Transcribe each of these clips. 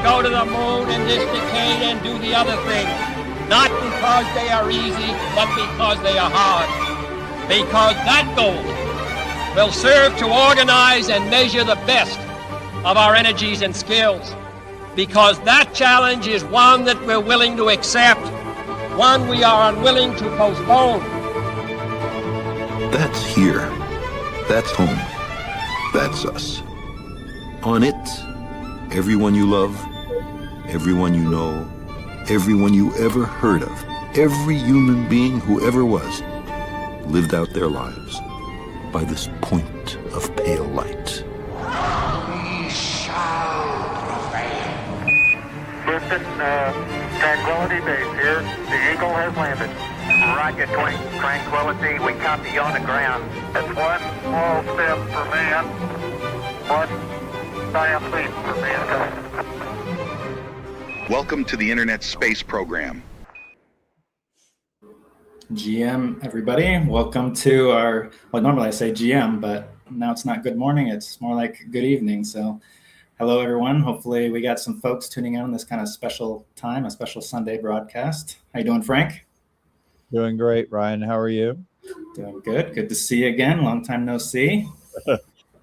go to the moon in this decade and do the other thing, not because they are easy, but because they are hard. Because that goal will serve to organize and measure the best of our energies and skills. Because that challenge is one that we're willing to accept, one we are unwilling to postpone. That's here. That's home. That's us. On it, everyone you love, everyone you know, everyone you ever heard of, every human being who ever was, lived out their lives by this point of pale light. We shall prevail. Listen, Tranquility Base here. The Eagle has landed. Roger, Tranquility. We copy you on the ground. That's one small step for man, one giant leap for mankind. Welcome to the Internet Space Program. GM, everybody. Welcome to our, well, normally I say GM, but now it's not good morning. It's more like good evening. So hello, everyone. Hopefully we got some folks tuning in on this kind of special time, a special Sunday broadcast. How you doing, Frank? Doing great, Ryan. How are you? Doing good. Good to see you again. Long time no see.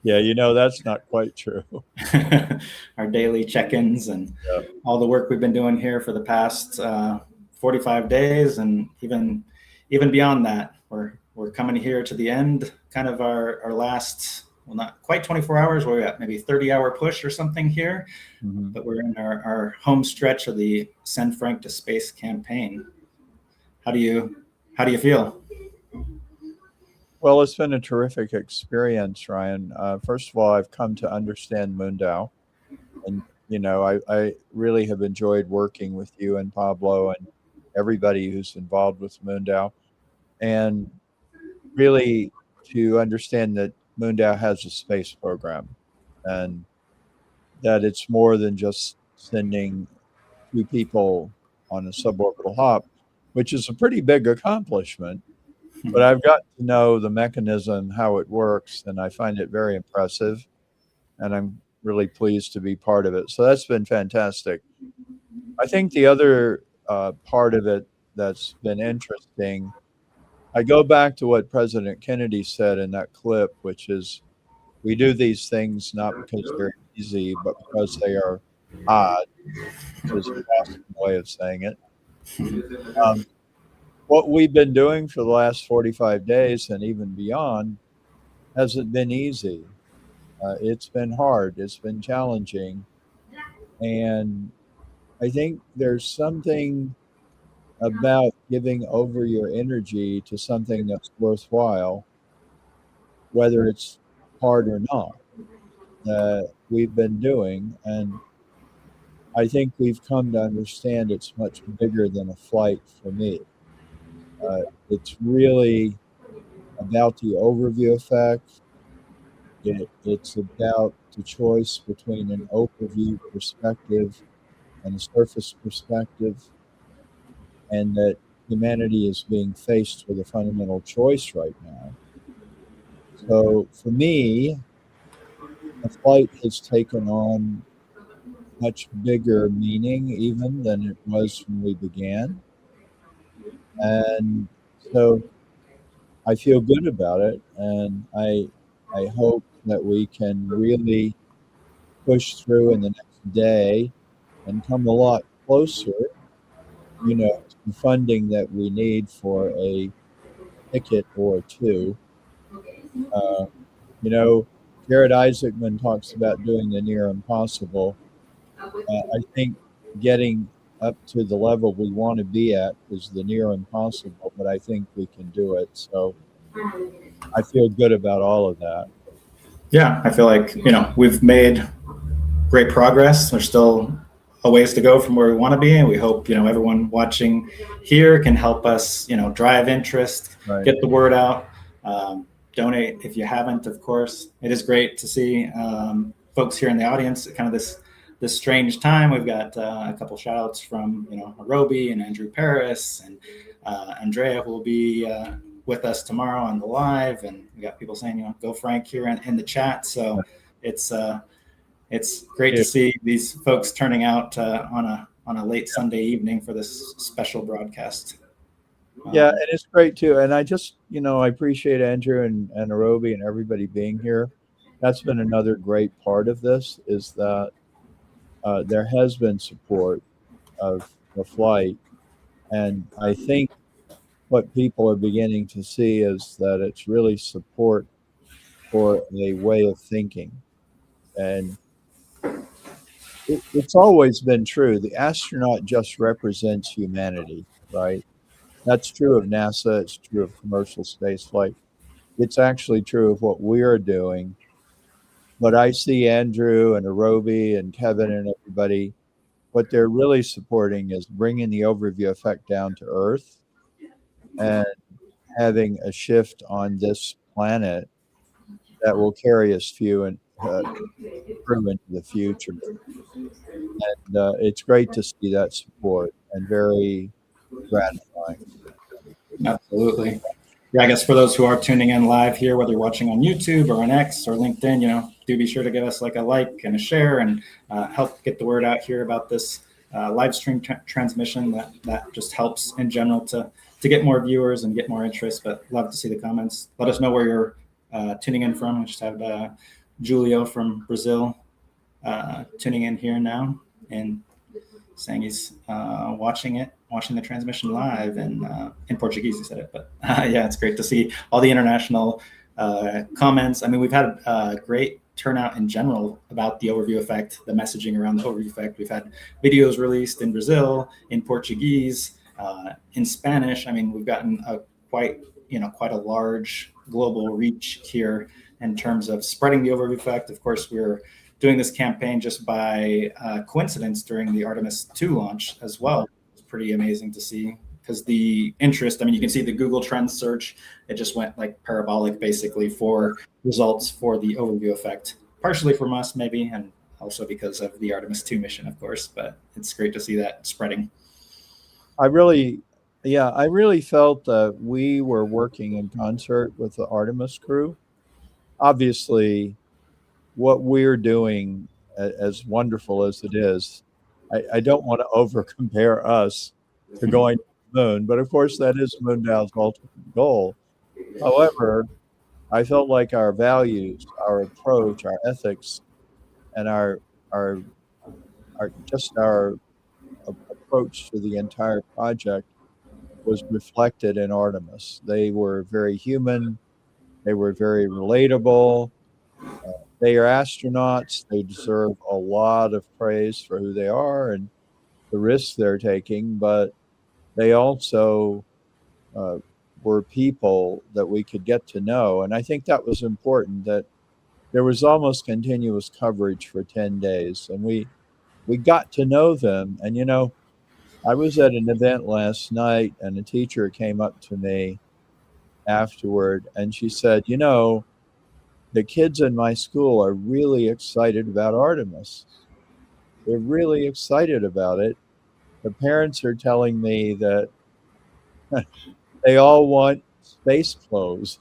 Yeah, you know, that's not quite true. Our daily check-ins and all the work we've been doing here for the past 45 days and even beyond that. We're coming here to the end, kind of our last, well, not quite 24 hours. We're at maybe 30-hour push or something here, but we're in our home stretch of the Send Frank to Space campaign. How do you feel? Well, it's been a terrific experience, Ryan. First of all, I've come to understand MoonDAO. And, you know, I really have enjoyed working with you and Pablo and everybody who's involved with MoonDAO. And really to understand that MoonDAO has a space program and that it's more than just sending 2 people on a suborbital hop, which is a pretty big accomplishment. But I've got to know the mechanism, how it works, and I find it very impressive. And I'm really pleased to be part of it. So that's been fantastic. I think the other part of it that's been interesting, I go back to what President Kennedy said in that clip, which is we do these things not because they're easy, but because they are odd, which is an awesome way of saying it. What we've been doing for the last 45 days and even beyond hasn't been easy. It's been hard. It's been challenging. And I think there's something about giving over your energy to something that's worthwhile, whether it's hard or not, that we've been doing. And I think we've come to understand it's much bigger than a flight for me. It's really about the overview effect. It's about the choice between an overview perspective and a surface perspective, and that humanity is being faced with a fundamental choice right now. So for me, a flight has taken on much bigger meaning even than it was when we began. And so I feel good about it, and I hope that we can really push through in the next day and come a lot closer, you know, to the funding that we need for a ticket or 2. You know, Jared Isaacman talks about doing the near impossible. I think getting up to the level we want to be at is the near impossible, but I think we can do it. So I feel good about all of that. Yeah, I feel like, you know, we've made great progress. There's still a ways to go from where we want to be. And we hope, you know, everyone watching here can help us, you know, drive interest, get the word out, donate if you haven't, of course. It is great to see folks here in the audience, kind of this strange time. We've got a couple shout outs from, you know, Roby and Andrew Paris and Andrea, who will be with us tomorrow on the live. And we got people saying, you know, go Frank here in the chat. So it's It's great to see these folks turning out on a late Sunday evening for this special broadcast. Yeah, and it's great too. And I just, I appreciate Andrew and Arobi and everybody being here. That's been another great part of this, is that there has been support of the flight. And I think what people are beginning to see is that it's really support for a way of thinking. And it's always been true. The astronaut just represents humanity, right? That's true of NASA. It's true of commercial space flight. It's actually true of what we're doing. But I see Andrew and Arobi and Kevin and everybody, what they're really supporting is bringing the overview effect down to Earth and having a shift on this planet that will carry us through into the future. And it's great to see that support and very gratifying. Absolutely. Yeah, I guess for those who are tuning in live here, whether you're watching on YouTube or on X or LinkedIn, do be sure to give us like a like and a share and help get the word out here about this live stream transmission. That just helps in general to get more viewers and get more interest. But love to see the comments. Let us know where you're tuning in from. We just have Julio from Brazil tuning in here now and saying he's watching the transmission live and in Portuguese, he said it. But yeah, it's great to see all the international comments. I mean, we've had a great turnout in general about the overview effect, the messaging around the overview effect. We've had videos released in Brazil, in Portuguese, in Spanish. I mean, we've gotten quite a large global reach here in terms of spreading the overview effect. Of course, we're doing this campaign just by coincidence during the Artemis 2 launch as well. It's pretty amazing to see because the interest, I mean, you can see the Google Trends search, it just went like parabolic basically for results for the overview effect, partially from us maybe, and also because of the Artemis 2 mission, of course, but it's great to see that spreading. I really felt that we were working in concert with the Artemis crew. Obviously, what we're doing, as wonderful as it is, I don't want to over compare us to going to the moon, but of course that is MoonDAO's ultimate goal. However, I felt like our values, our approach, our ethics, and our approach to the entire project was reflected in Artemis. They were very human. They were very relatable. They are astronauts. They deserve a lot of praise for who they are and the risks they're taking, but they also were people that we could get to know. And I think that was important, that there was almost continuous coverage for 10 days. And we got to know them. And, I was at an event last night and a teacher came up to me afterward and she said, the kids in my school are really excited about Artemis. They're really excited about it. The parents are telling me that they all want space clothes.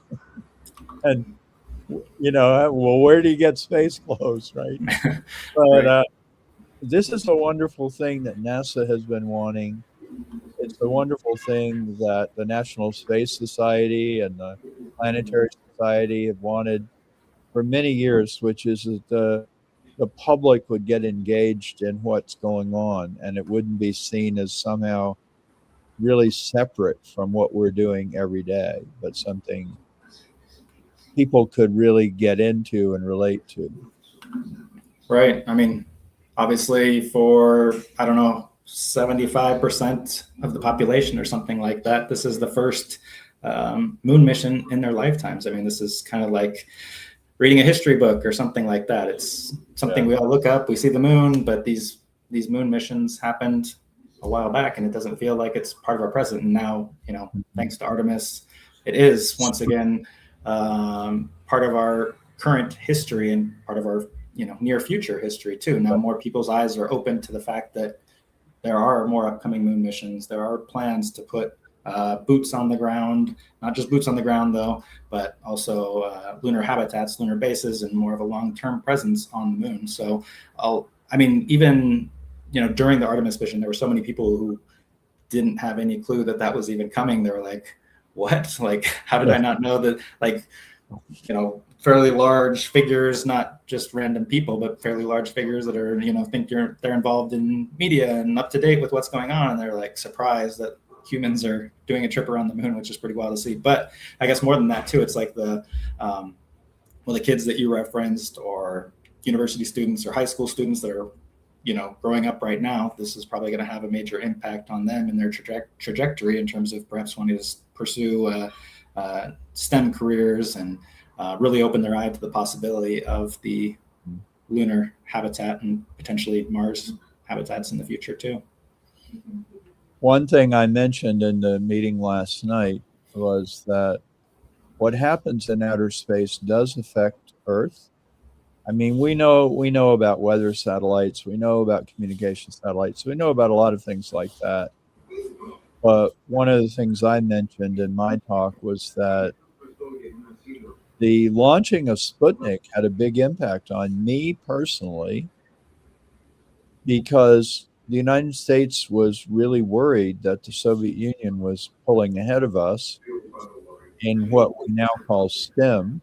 And, well, where do you get space clothes, right? But this is a wonderful thing that NASA has been wanting. It's a wonderful thing that the National Space Society and the Planetary Society have wanted for many years, which is that the public would get engaged in what's going on and it wouldn't be seen as somehow really separate from what we're doing every day, but something people could really get into and relate to. Right. I mean, obviously for, 75% of the population or something like that, this is the first moon mission in their lifetimes. I mean, this is kind of like reading a history book or something like that. It's something we all look up, we see the moon, but these moon missions happened a while back and it doesn't feel like it's part of our present. And now, thanks to Artemis, it is once again part of our current history and part of our, near future history too. Now more people's eyes are open to the fact that there are more upcoming moon missions. There are plans to put boots on the ground, not just boots on the ground though, but also lunar habitats, lunar bases, and more of a long-term presence on the moon. So even during the Artemis mission, there were so many people who didn't have any clue that that was even coming. They were like, what? Like, how did I not know that? Like, fairly large figures, not just random people, but fairly large figures that are, think they're involved in media and up to date with what's going on. And they're like surprised that humans are doing a trip around the moon, which is pretty wild to see. But I guess more than that too, it's like the kids that you referenced, or university students or high school students that are, growing up right now. This is probably going to have a major impact on them and their trajectory in terms of perhaps wanting to pursue STEM careers and really open their eye to the possibility of the lunar habitat and potentially Mars habitats in the future too. One thing I mentioned in the meeting last night was that what happens in outer space does affect Earth. I mean, we know about weather satellites, we know about communication satellites, we know about a lot of things like that. But one of the things I mentioned in my talk was that the launching of Sputnik had a big impact on me personally, because the United States was really worried that the Soviet Union was pulling ahead of us in what we now call STEM.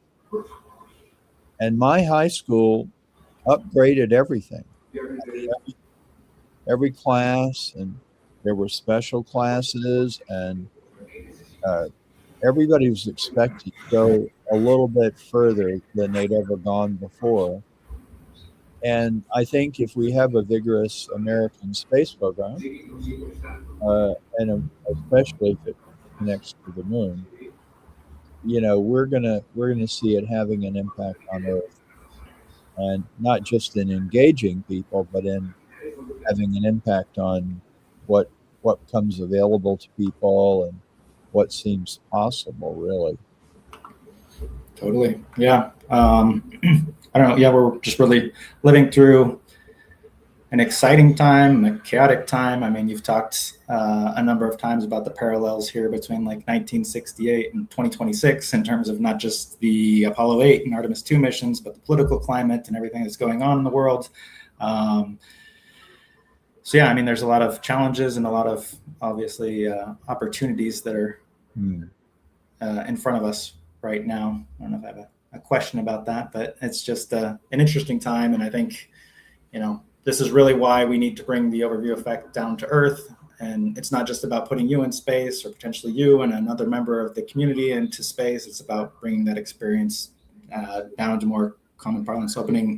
And my high school upgraded everything, every class, and there were special classes, and everybody was expected to go a little bit further than they'd ever gone before. And I think if we have a vigorous American space program, and especially if it connects to the moon, we're gonna see it having an impact on Earth, and not just in engaging people, but in having an impact on what becomes available to people and what seems possible, really. Totally. Yeah. I don't know. Yeah, we're just really living through an exciting time, a chaotic time. I mean, you've talked a number of times about the parallels here between like 1968 and 2026 in terms of not just the Apollo 8 and Artemis 2 missions, but the political climate and everything that's going on in the world. So yeah, I mean, there's a lot of challenges and a lot of obviously opportunities that are in front of us right now. I don't know if I have a question about that, but it's just an interesting time. And I think, this is really why we need to bring the overview effect down to Earth. And it's not just about putting you in space, or potentially you and another member of the community into space. It's about bringing that experience down to more common parlance, opening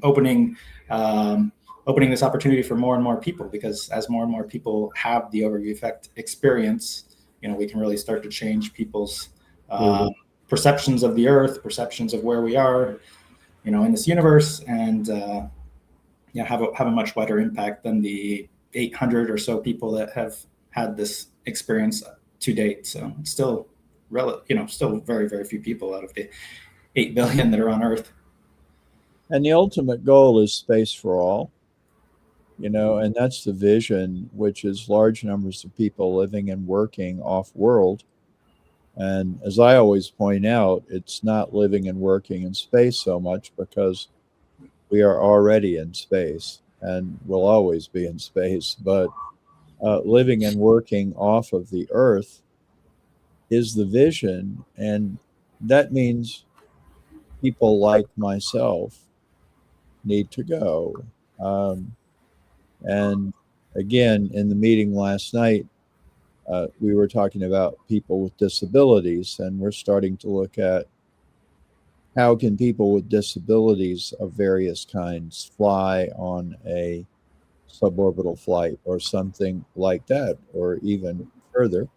this opportunity for more and more people, because as more and more people have the overview effect experience, we can really start to change people's perceptions of the Earth, perceptions of where we are, in this universe, and have a much wider impact than the 800 or so people that have had this experience to date. So it's still still very, very few people out of the 8 billion that are on Earth. And the ultimate goal is space for all, and that's the vision, which is large numbers of people living and working off world. And as I always point out, it's not living and working in space so much, because we are already in space and will always be in space. But living and working off of the Earth is the vision. And that means people like myself need to go. And again, in the meeting last night, we were talking about people with disabilities, and we're starting to look at how can people with disabilities of various kinds fly on a suborbital flight or something like that, or even further.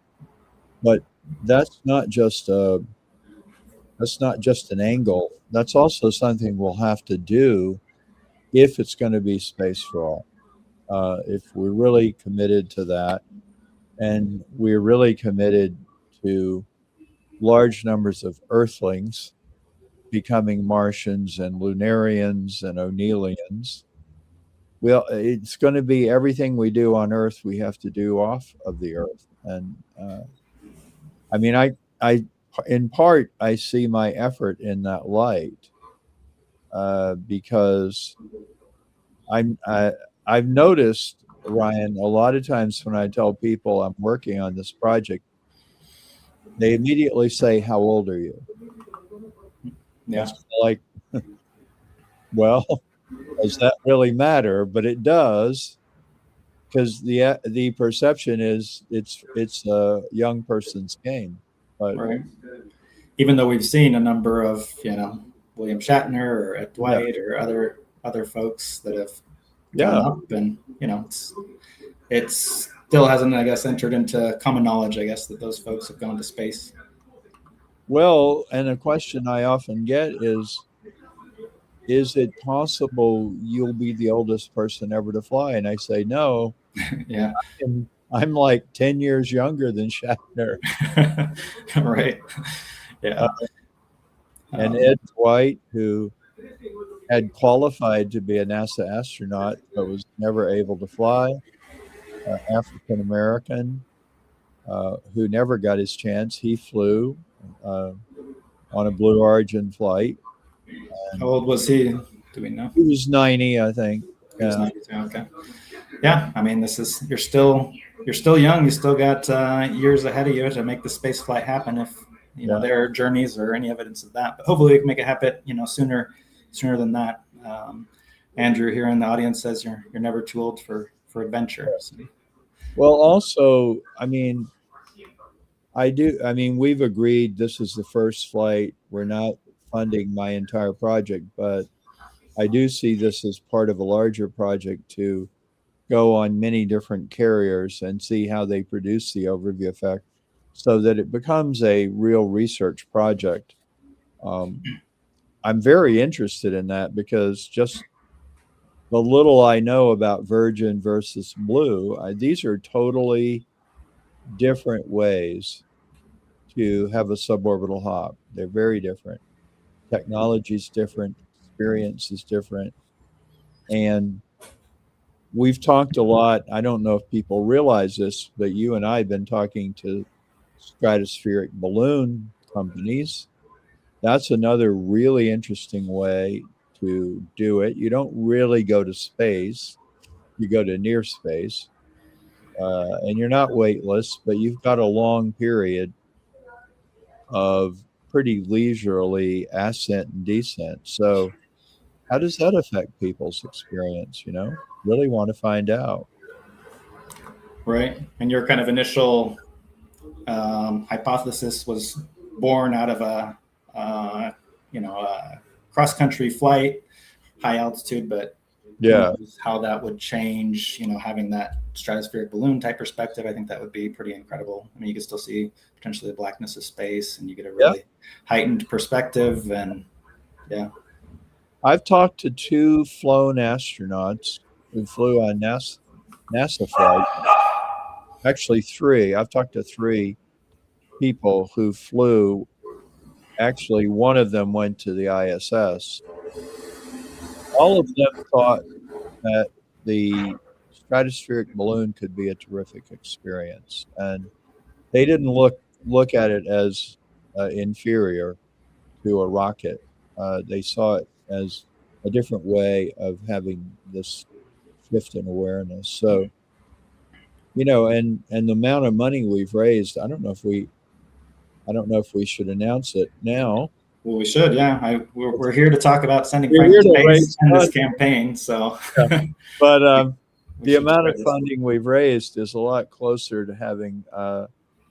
But that's not just an angle. That's also something we'll have to do if it's going to be space for all. If we're really committed to that, and we're really committed to large numbers of Earthlings becoming Martians and Lunarians and O'Neillians, well, it's going to be everything we do on Earth we have to do off of the Earth. And I mean, I, in part, I see my effort in that light because I've noticed, Ryan, a lot of times when I tell people I'm working on this project, they immediately say, "How old are you?" Yeah. It's like, well, does that really matter? But it does, because the perception is it's a young person's game. But Right. Even though we've seen a number of, William Shatner or Ed yeah, Dwight or other folks that have gone yeah. up, and it's still hasn't, I guess, entered into common knowledge, I guess, that those folks have gone to space. Well, and a question I often get is it possible you'll be the oldest person ever to fly? And I say, no, Yeah. I'm like 10 years younger than Shatner. Right. Yeah. And Ed Dwight, who had qualified to be a NASA astronaut but was never able to fly, African American, who never got his chance. He flew on a Blue Origin flight. How old was he? Do we know? He was 90, I think. He was 92. Okay. Yeah. I mean, you're still young. You still got years ahead of you to make the space flight happen. If there are journeys or any evidence of that, but hopefully we can make it happen. Sooner than that. Andrew here in the audience says you're never too old for adventure. So. Well, also, I mean, we've agreed this is the first flight. We're not funding my entire project, but I do see this as part of a larger project to go on many different carriers and see how they produce the overview effect so that it becomes a real research project. I'm very interested in that because just the little I know about Virgin versus Blue, these are totally different ways to have a suborbital hop. They're very different. Technology is different, experience is different. And we've talked a lot. I don't know if people realize this, but you and I have been talking to stratospheric balloon companies. That's another really interesting way to do it. You don't really go to space, you go to near space, and you're not weightless, but you've got a long period of pretty leisurely ascent and descent. So, how does that affect people's experience? Really want to find out. Right. And your kind of initial hypothesis was born out of a cross-country flight, high altitude, but how that would change, having that stratospheric balloon type perspective. I think that would be pretty incredible. I mean, you could still see potentially the blackness of space, and you get a really heightened perspective. And I've talked to 2 flown astronauts who flew on NASA flight. Actually, 3. I've talked to 3 people who flew. Actually, one of them went to the ISS. All of them thought that the stratospheric balloon could be a terrific experience, and they didn't look at it as inferior to a rocket. They saw it as a different way of having this shift in awareness. So, and the amount of money we've raised, I don't know if we should announce it now. Well, we should, yeah. We're here to talk about sending friends to space and this campaign. So, but the amount of funding we've raised is a lot closer to having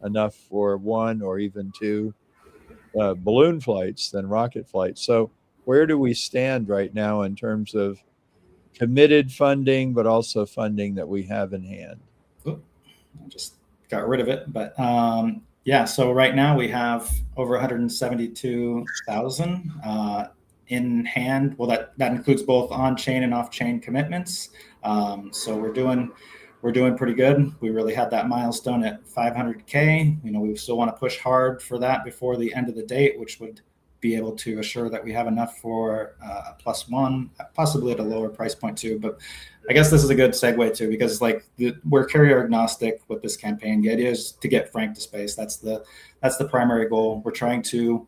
enough for 1 or even 2 balloon flights than rocket flights. So, where do we stand right now in terms of committed funding, but also funding that we have in hand? I just got rid of it, but. So right now we have over 172,000 in hand. Well, that includes both on-chain and off-chain commitments. So we're doing pretty good. We really had that milestone at 500K. We still want to push hard for that before the end of the date, which would be able to assure that we have enough for a +1, possibly at a lower price point too. But I guess this is a good segue too, because like we're carrier agnostic with this campaign. The idea is to get Frank to space. That's the primary goal. We're trying to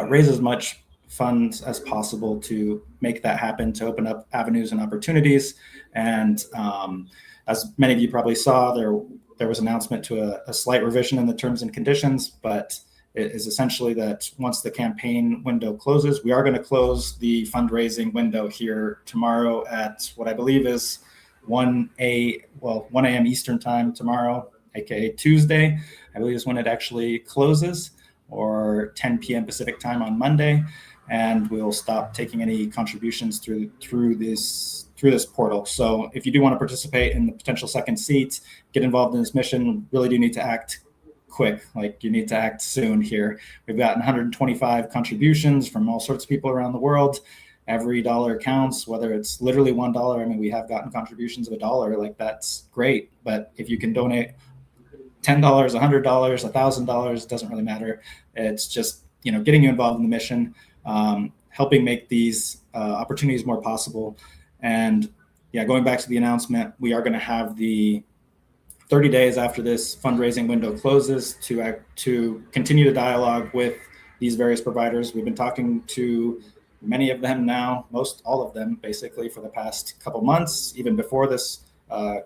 raise as much funds as possible to make that happen, to open up avenues and opportunities. And as many of you probably saw, there was an announcement to a slight revision in the terms and conditions, but it is essentially that once the campaign window closes, we are going to close the fundraising window here tomorrow at what I believe is 1 a.m. Eastern time tomorrow, aka Tuesday, I believe is when it actually closes, or 10 p.m. Pacific time on Monday. And we'll stop taking any contributions through this portal. So if you do want to participate in the potential second seat, get involved in this mission, really do need to act quick. Like, you need to act soon here. We've gotten 125 contributions from all sorts of people around the world. Every dollar counts, whether it's literally $1. I mean, we have gotten contributions of $1, like that's great. But if you can donate $10, $100, $1,000, it doesn't really matter. It's just, getting you involved in the mission, helping make these opportunities more possible. And yeah, going back to the announcement, we are going to have the 30 days after this fundraising window closes to continue to dialogue with these various providers. We've been talking to many of them now, most all of them basically, for the past couple months, even before this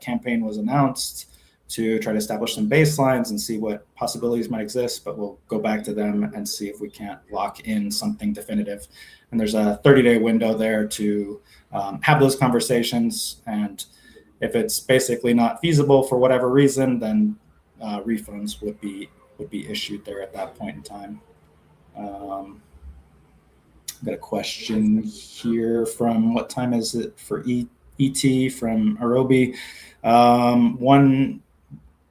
campaign was announced, to try to establish some baselines and see what possibilities might exist. But we'll go back to them and see if we can't lock in something definitive. And there's a 30-day window there to have those conversations. And if it's basically not feasible for whatever reason, then refunds would be issued there at that point in time. I've got a question here from, what time is it for ET from Arobi?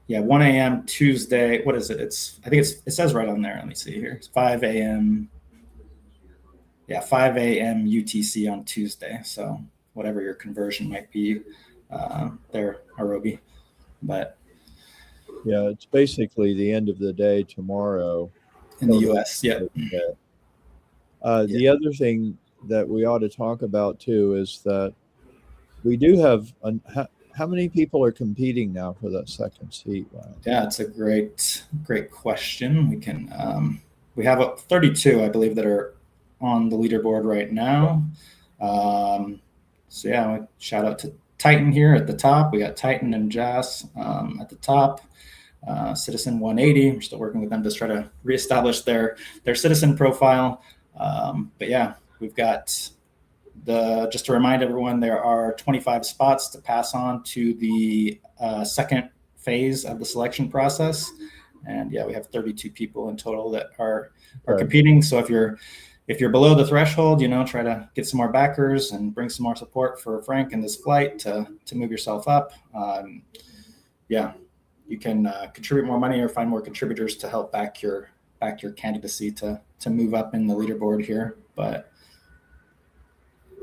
1 a.m. Tuesday. What is it? It says right on there. Let me see here. It's 5 a.m. Yeah, 5 a.m. UTC on Tuesday. So whatever your conversion might be there, Arobi. But yeah, it's basically the end of the day tomorrow in the U.S. Yeah. The other thing that we ought to talk about too is that we do have how many people are competing now for that second seat, Ryan? Yeah, it's a great question. We can we have 32, I believe, that are on the leaderboard right now. So yeah, shout out to Titan here at the top. We got Titan and Jas at the top. Citizen 180. We're still working with them to try to reestablish their citizen profile. But yeah, we've got just to remind everyone, there are 25 spots to pass on to the second phase of the selection process. And yeah, we have 32 people in total that are competing. So if you're below the threshold, try to get some more backers and bring some more support for Frank in this flight to move yourself up. Yeah, you can contribute more money or find more contributors to help back your candidacy to move up in the leaderboard here. But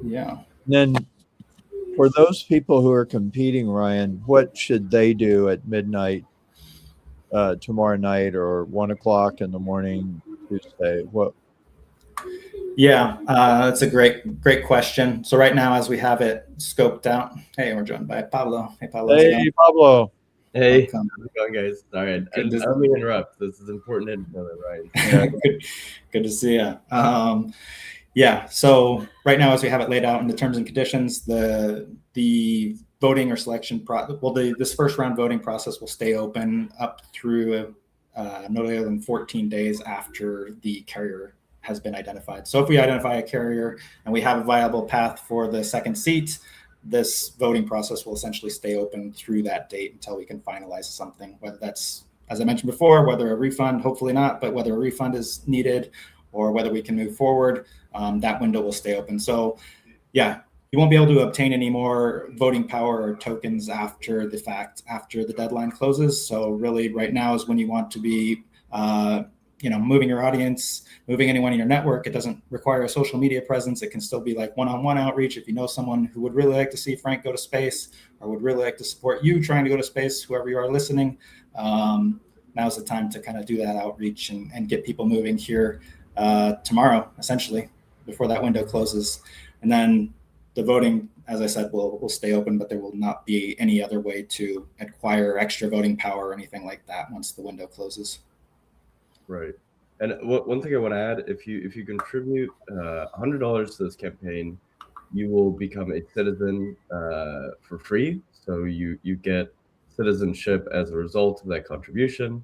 yeah. Then for those people who are competing, Ryan, what should they do at midnight tomorrow night or 1 o'clock in the morning Tuesday? What? Yeah, that's a great question. So right now, as we have it scoped out, hey, we're joined by Pablo. Hey, Pablo. Hey, Pablo. Hey, how's it going, guys? All right, I don't mean to interrupt. This is important info, right? Yeah, good to see you. Yeah, so right now, as we have it laid out in the terms and conditions, the voting or selection this first round voting process will stay open up through no later than 14 days after the carrier has been identified. So if we identify a carrier and we have a viable path for the second seat, this voting process will essentially stay open through that date until we can finalize something, whether that's, as I mentioned before, whether a refund, hopefully not, but whether a refund is needed or whether we can move forward, that window will stay open. So yeah, you won't be able to obtain any more voting power or tokens after the fact, after the deadline closes. So really right now is when you want to be, moving your audience, moving anyone in your network. It doesn't require a social media presence. It can still be like one-on-one outreach. If you know someone who would really like to see Frank go to space or would really like to support you trying to go to space, whoever you are listening, now's the time to kind of do that outreach and get people moving here. tomorrow, essentially, before that window closes. And then the voting, as I said, will stay open, but there will not be any other way to acquire extra voting power or anything like that once the window closes. Right. And one thing I want to add, if you contribute $100 to this campaign, you will become a citizen for free. So you get citizenship as a result of that contribution.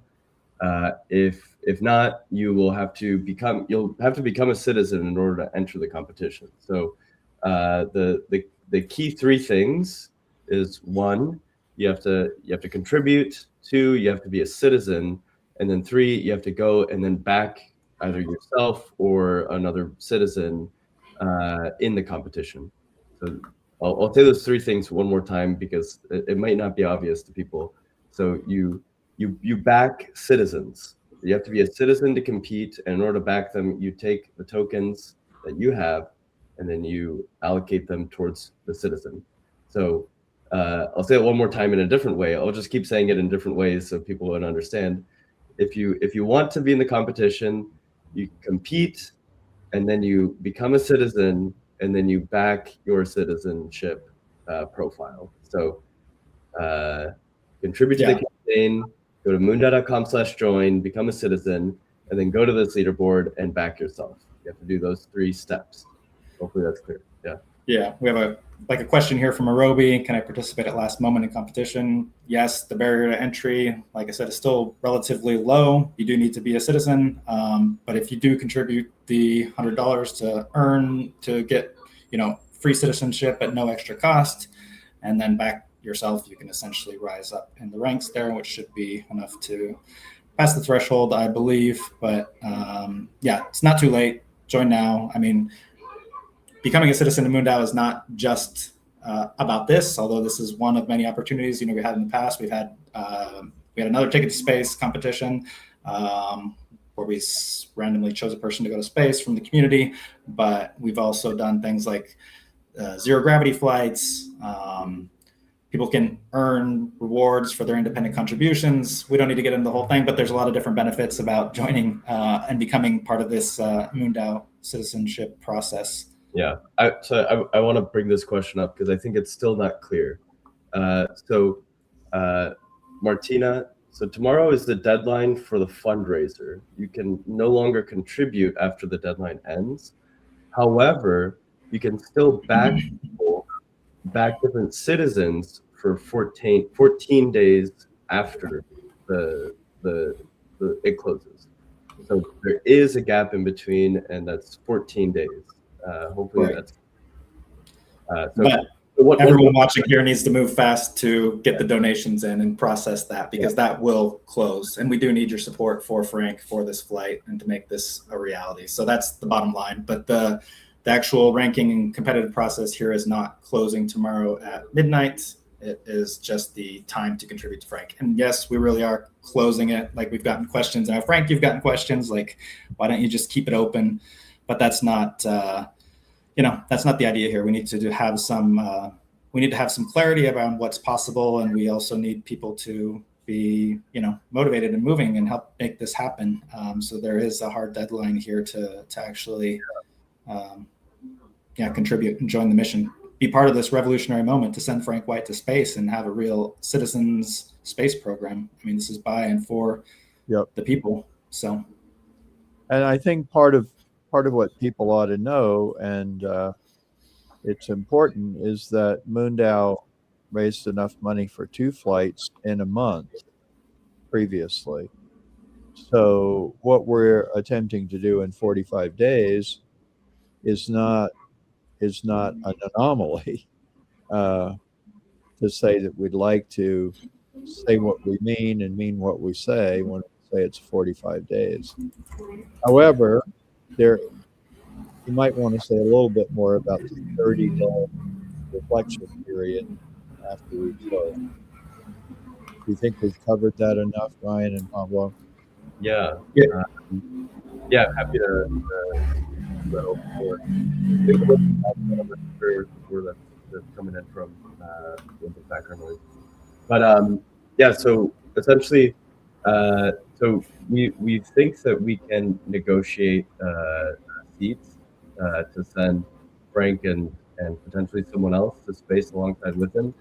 If not, you'll have to become a citizen in order to enter the competition. So the key three things is: one, you have to contribute; two, you have to be a citizen; and then three, you have to go and then back either yourself or another citizen in the competition. So I'll say those three things one more time because it might not be obvious to people. So you back citizens. You have to be a citizen to compete, and in order to back them, you take the tokens that you have, and then you allocate them towards the citizen. So I'll say it one more time in a different way. I'll just keep saying it in different ways so people would understand. If you want to be in the competition, you compete, and then you become a citizen, and then you back your citizenship profile. So contribute to the campaign, go to moondao.com/join, become a citizen, and then go to this leaderboard and back yourself. You have to do those 3 steps. Hopefully that's clear. Yeah. Yeah, we have a question here from Arobi. Can I participate at last moment in competition? Yes, the barrier to entry, like I said, is still relatively low. You do need to be a citizen, but if you do contribute the $100 to get, free citizenship at no extra cost, and then back yourself, you can essentially rise up in the ranks there, which should be enough to pass the threshold, I believe. But yeah, it's not too late. Join now. I mean, becoming a citizen of MoonDAO is not just about this, although this is one of many opportunities. We had in the past. We had another Ticket to Space competition where we randomly chose a person to go to space from the community. But we've also done things like zero gravity flights. People can earn rewards for their independent contributions. We don't need to get into the whole thing, but there's a lot of different benefits about joining and becoming part of this MoonDAO citizenship process. Yeah, so I want to bring this question up because I think it's still not clear. Martina, so tomorrow is the deadline for the fundraiser. You can no longer contribute after the deadline ends. However, you can still back different citizens for 14 days after it closes. So there is a gap in between, and that's 14 days. Hopefully right. That's but everyone watching here needs to move fast to get the donations in and process that, because that will close, and we do need your support for Frank for this flight and to make this a reality. So that's the bottom line. But the actual ranking and competitive process here is not closing tomorrow at midnight. It is just the time to contribute to Frank. And yes, we really are closing it. Like, we've gotten questions, and Frank, you've gotten questions like, why don't you just keep it open? But that's not that's not the idea here. We need to have some clarity around what's possible, and we also need people to be motivated and moving and help make this happen. So there is a hard deadline here to actually contribute and join the mission, be part of this revolutionary moment to send Frank White to space and have a real citizens space program. I mean, this is by and for the people. So, and I think part of what people ought to know, and it's important, is that MoonDAO raised enough money for 2 flights in a month previously. So what we're attempting to do in 45 days is not an anomaly. To say that we'd like to say what we mean and mean what we say when we say it's 45 days. However, you might want to say a little bit more about the 30-day reflection period after we close. Do you think we've covered that enough, Ryan and Pablo? Yeah. Happy to go for where that's coming in from the background noise. But so essentially So we think that we can negotiate seats to send Frank and potentially someone else to space alongside with him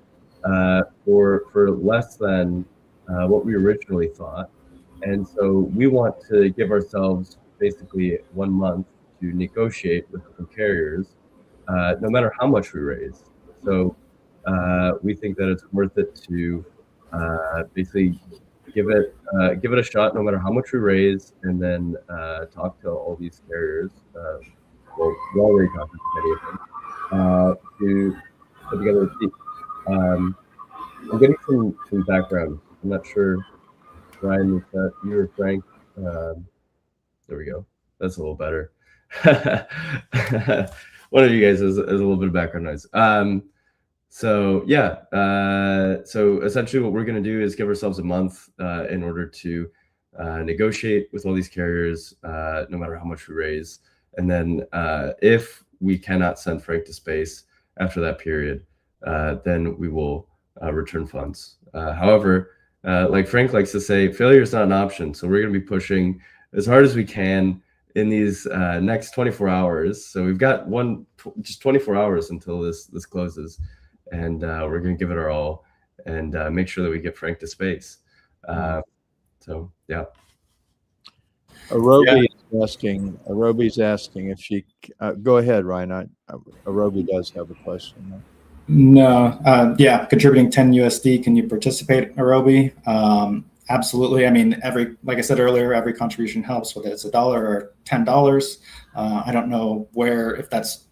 for less than what we originally thought. And so we want to give ourselves basically 1 month to negotiate with different carriers, no matter how much we raise. So we think that it's worth it to basically give it a shot, no matter how much we raise, and then talk to all these carriers. Well, we're already talking to many of them to put together a seat. I'm getting some background. I'm not sure, Ryan, is that you or Frank? There we go. That's a little better. One of you guys has a little bit of background noise. So yeah, so essentially what we're going to do is give ourselves a month in order to negotiate with all these carriers, no matter how much we raise. And then if we cannot send Frank to space after that period, then we will return funds. However, like Frank likes to say, failure is not an option. So we're going to be pushing as hard as we can in these next 24 hours. So we've got just 24 hours until this closes. And we're going to give it our all and make sure that we get Frank to space. So, yeah. Arobi's asking if she, go ahead, Ryan. Arobi does have a question. No, yeah, contributing 10 USD. Can you participate, Arobi? Absolutely. I mean, like I said earlier, every contribution helps, whether it's $1 or $10. I don't know if that's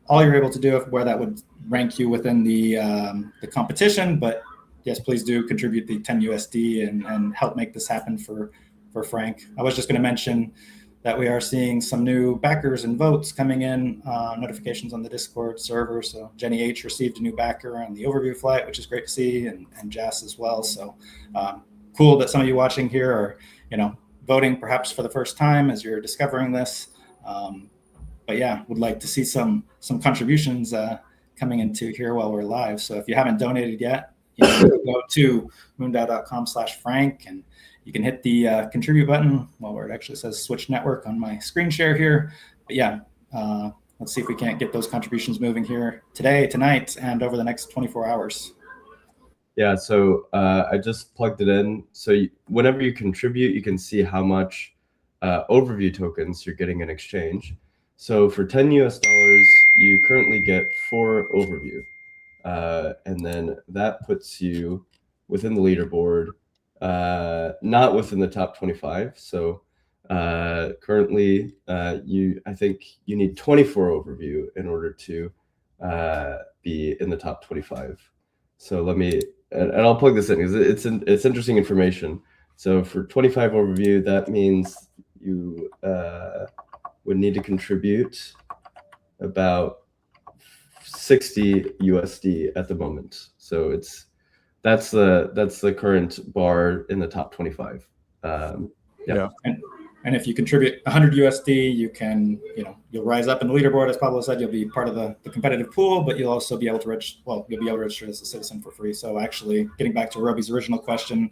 all you're able to do, where that would rank you within the competition, but yes, please do contribute the 10 USD and help make this happen for Frank. I was just going to mention that we are seeing some new backers and votes coming in, notifications on the Discord server. So Jenny H received a new backer on the overview flight, which is great to see, and Jas as well. So cool that some of you watching here are, voting perhaps for the first time as you're discovering this. But yeah, would like to see some contributions coming into here while we're live. So if you haven't donated yet, you can go to moondao.com/Frank and you can hit the contribute button where it actually says switch network on my screen share here. But yeah, let's see if we can't get those contributions moving here today, tonight, and over the next 24 hours. Yeah, so I just plugged it in. So whenever you contribute, you can see how much overview tokens you're getting in exchange. So for $10 US, you currently get 4 overview. And then that puts you within the leaderboard, not within the top 25. So currently, I think you need 24 overview in order to be in the top 25. So let me, and I'll plug this in because it's interesting information. So for 25 overview, that means you would need to contribute about 60 USD at the moment. So that's the current bar in the top 25. Yeah. And if you contribute 100 USD, you can, you'll rise up in the leaderboard. As Pablo said, you'll be part of the competitive pool, but you'll also be able to you'll be able to register as a citizen for free. So actually, getting back to Roby's original question,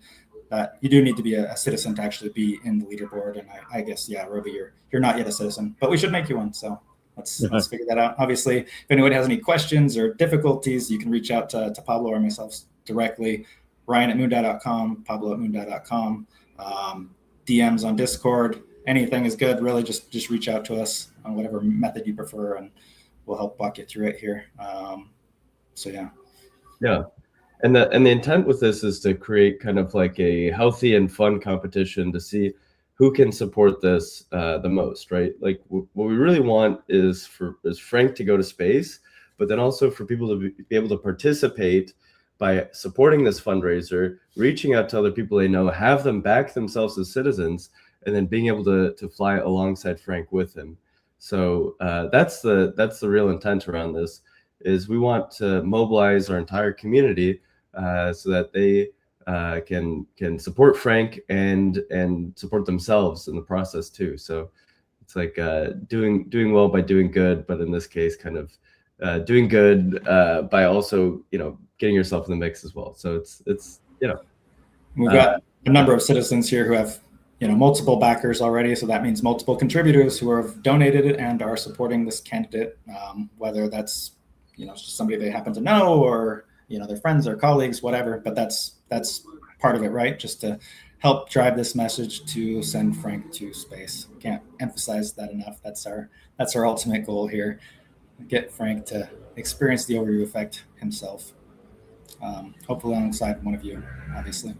that you do need to be a citizen to actually be in the leaderboard. And I guess, yeah, Roby, you're not yet a citizen, but we should make you one. So let's figure that out. Obviously, if anyone has any questions or difficulties, you can reach out to Pablo or myself directly. Ryan at MoonDAO.com, Pablo at MoonDAO.com. DMs on Discord. Anything is good. Really, just reach out to us on whatever method you prefer, and we'll help walk you through it here. So yeah. Yeah. And the intent with this is to create kind of like a healthy and fun competition to see who can support this the most, right? Like what we really want is Frank to go to space, but then also for people to be able to participate by supporting this fundraiser, reaching out to other people they know, have them back themselves as citizens, and then being able to fly alongside Frank with him. So that's the real intent around this, is we want to mobilize our entire community so that they can support Frank and support themselves in the process too. So it's like doing well by doing good, but in this case, kind of doing good by also getting yourself in the mix as well. So it's we've got a number of citizens here who have multiple backers already. So that means multiple contributors who have donated and are supporting this candidate, whether that's, just somebody they happen to know or, their friends or colleagues, whatever. But that's part of it, right? Just to help drive this message to send Frank to space. Can't emphasize that enough. That's our ultimate goal here. Get Frank to experience the overview effect himself. Hopefully alongside one of you, obviously.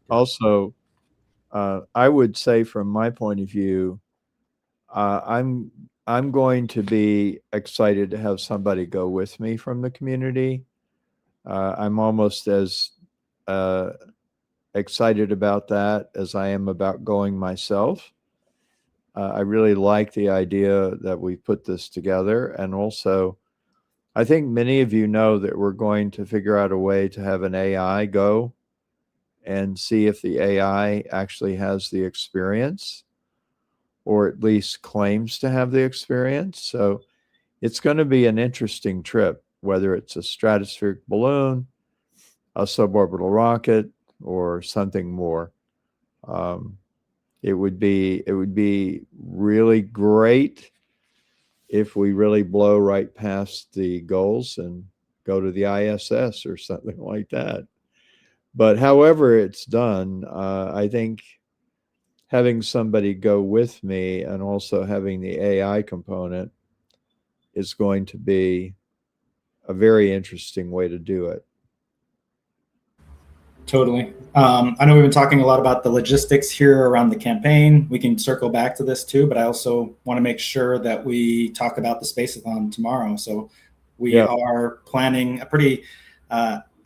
Also, I would say from my point of view, I'm going to be excited to have somebody go with me from the community. I'm almost as excited about that as I am about going myself. I really like the idea that we put this together. And also, I think many of you know that we're going to figure out a way to have an AI go and see if the AI actually has the experience, or at least claims to have the experience. So it's going to be an interesting trip, whether it's a stratospheric balloon, a suborbital rocket, or something more. It would be really great if we really blow right past the goals and go to the ISS or something like that. But however it's done, I think having somebody go with me and also having the AI component is going to be a very interesting way to do it. Totally. I know we've been talking a lot about the logistics here around the campaign. We can circle back to this too, but I also want to make sure that we talk about the Space-a-Thon tomorrow. So we are planning a pretty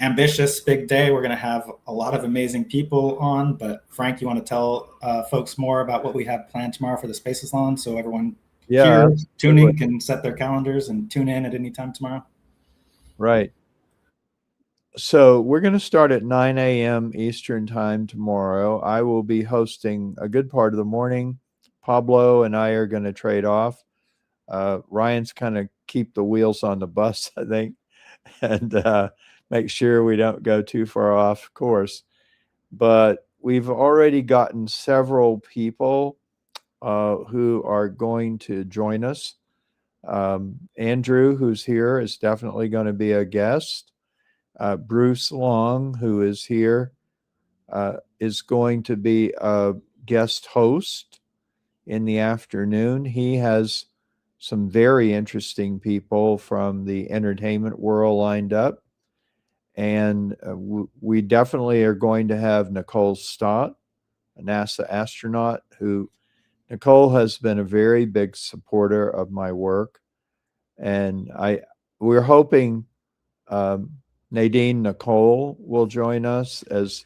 ambitious big day. We're going to have a lot of amazing people on, but Frank, you want to tell folks more about what we have planned tomorrow for the Space-a-Thon, so everyone here tuning can set their calendars and tune in at any time tomorrow? Right. So we're going to start at 9 a.m. Eastern time tomorrow. I will be hosting a good part of the morning. Pablo and I are going to trade off. Ryan's kind of keep the wheels on the bus, I think, and make sure we don't go too far off course. But we've already gotten several people who are going to join us. Andrew, who's here, is definitely going to be a guest. Bruce Long, who is here, is going to be a guest host in the afternoon. He has some very interesting people from the entertainment world lined up. And we definitely are going to have Nicole Stott, a NASA astronaut, who Nicole has been a very big supporter of my work. And we're hoping Nadine Nicole will join us. As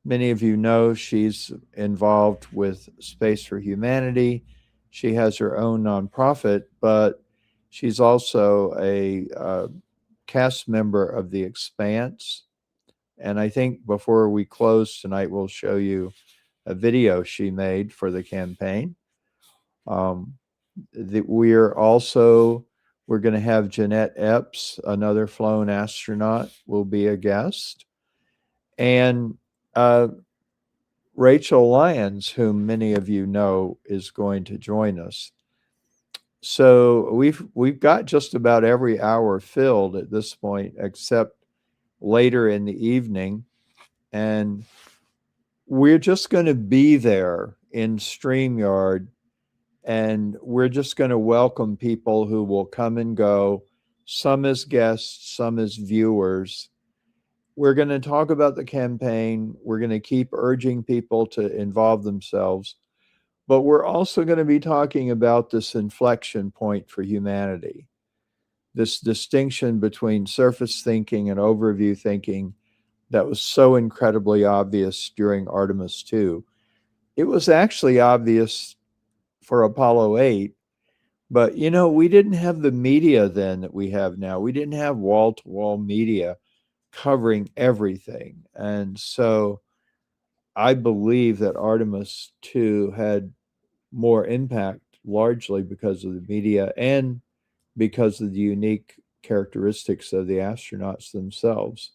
many of you know, she's involved with Space for Humanity. She has her own nonprofit, but she's also a cast member of The Expanse. And I think before we close tonight, we'll show you a video she made for the campaign. We're going to have Jeanette Epps, another flown astronaut, will be a guest. And Rachel Lyons, whom many of you know, is going to join us. So we've got just about every hour filled at this point, except later in the evening. And we're just going to be there in StreamYard, and we're just going to welcome people who will come and go, some as guests, some as viewers. We're going to talk about the campaign. We're going to keep urging people to involve themselves. But we're also going to be talking about this inflection point for humanity, this distinction between surface thinking and overview thinking that was so incredibly obvious during Artemis II. It was actually obvious for Apollo 8, but we didn't have the media then that we have now. We didn't have wall-to-wall media covering everything. And so I believe that Artemis II had more impact, largely because of the media and because of the unique characteristics of the astronauts themselves.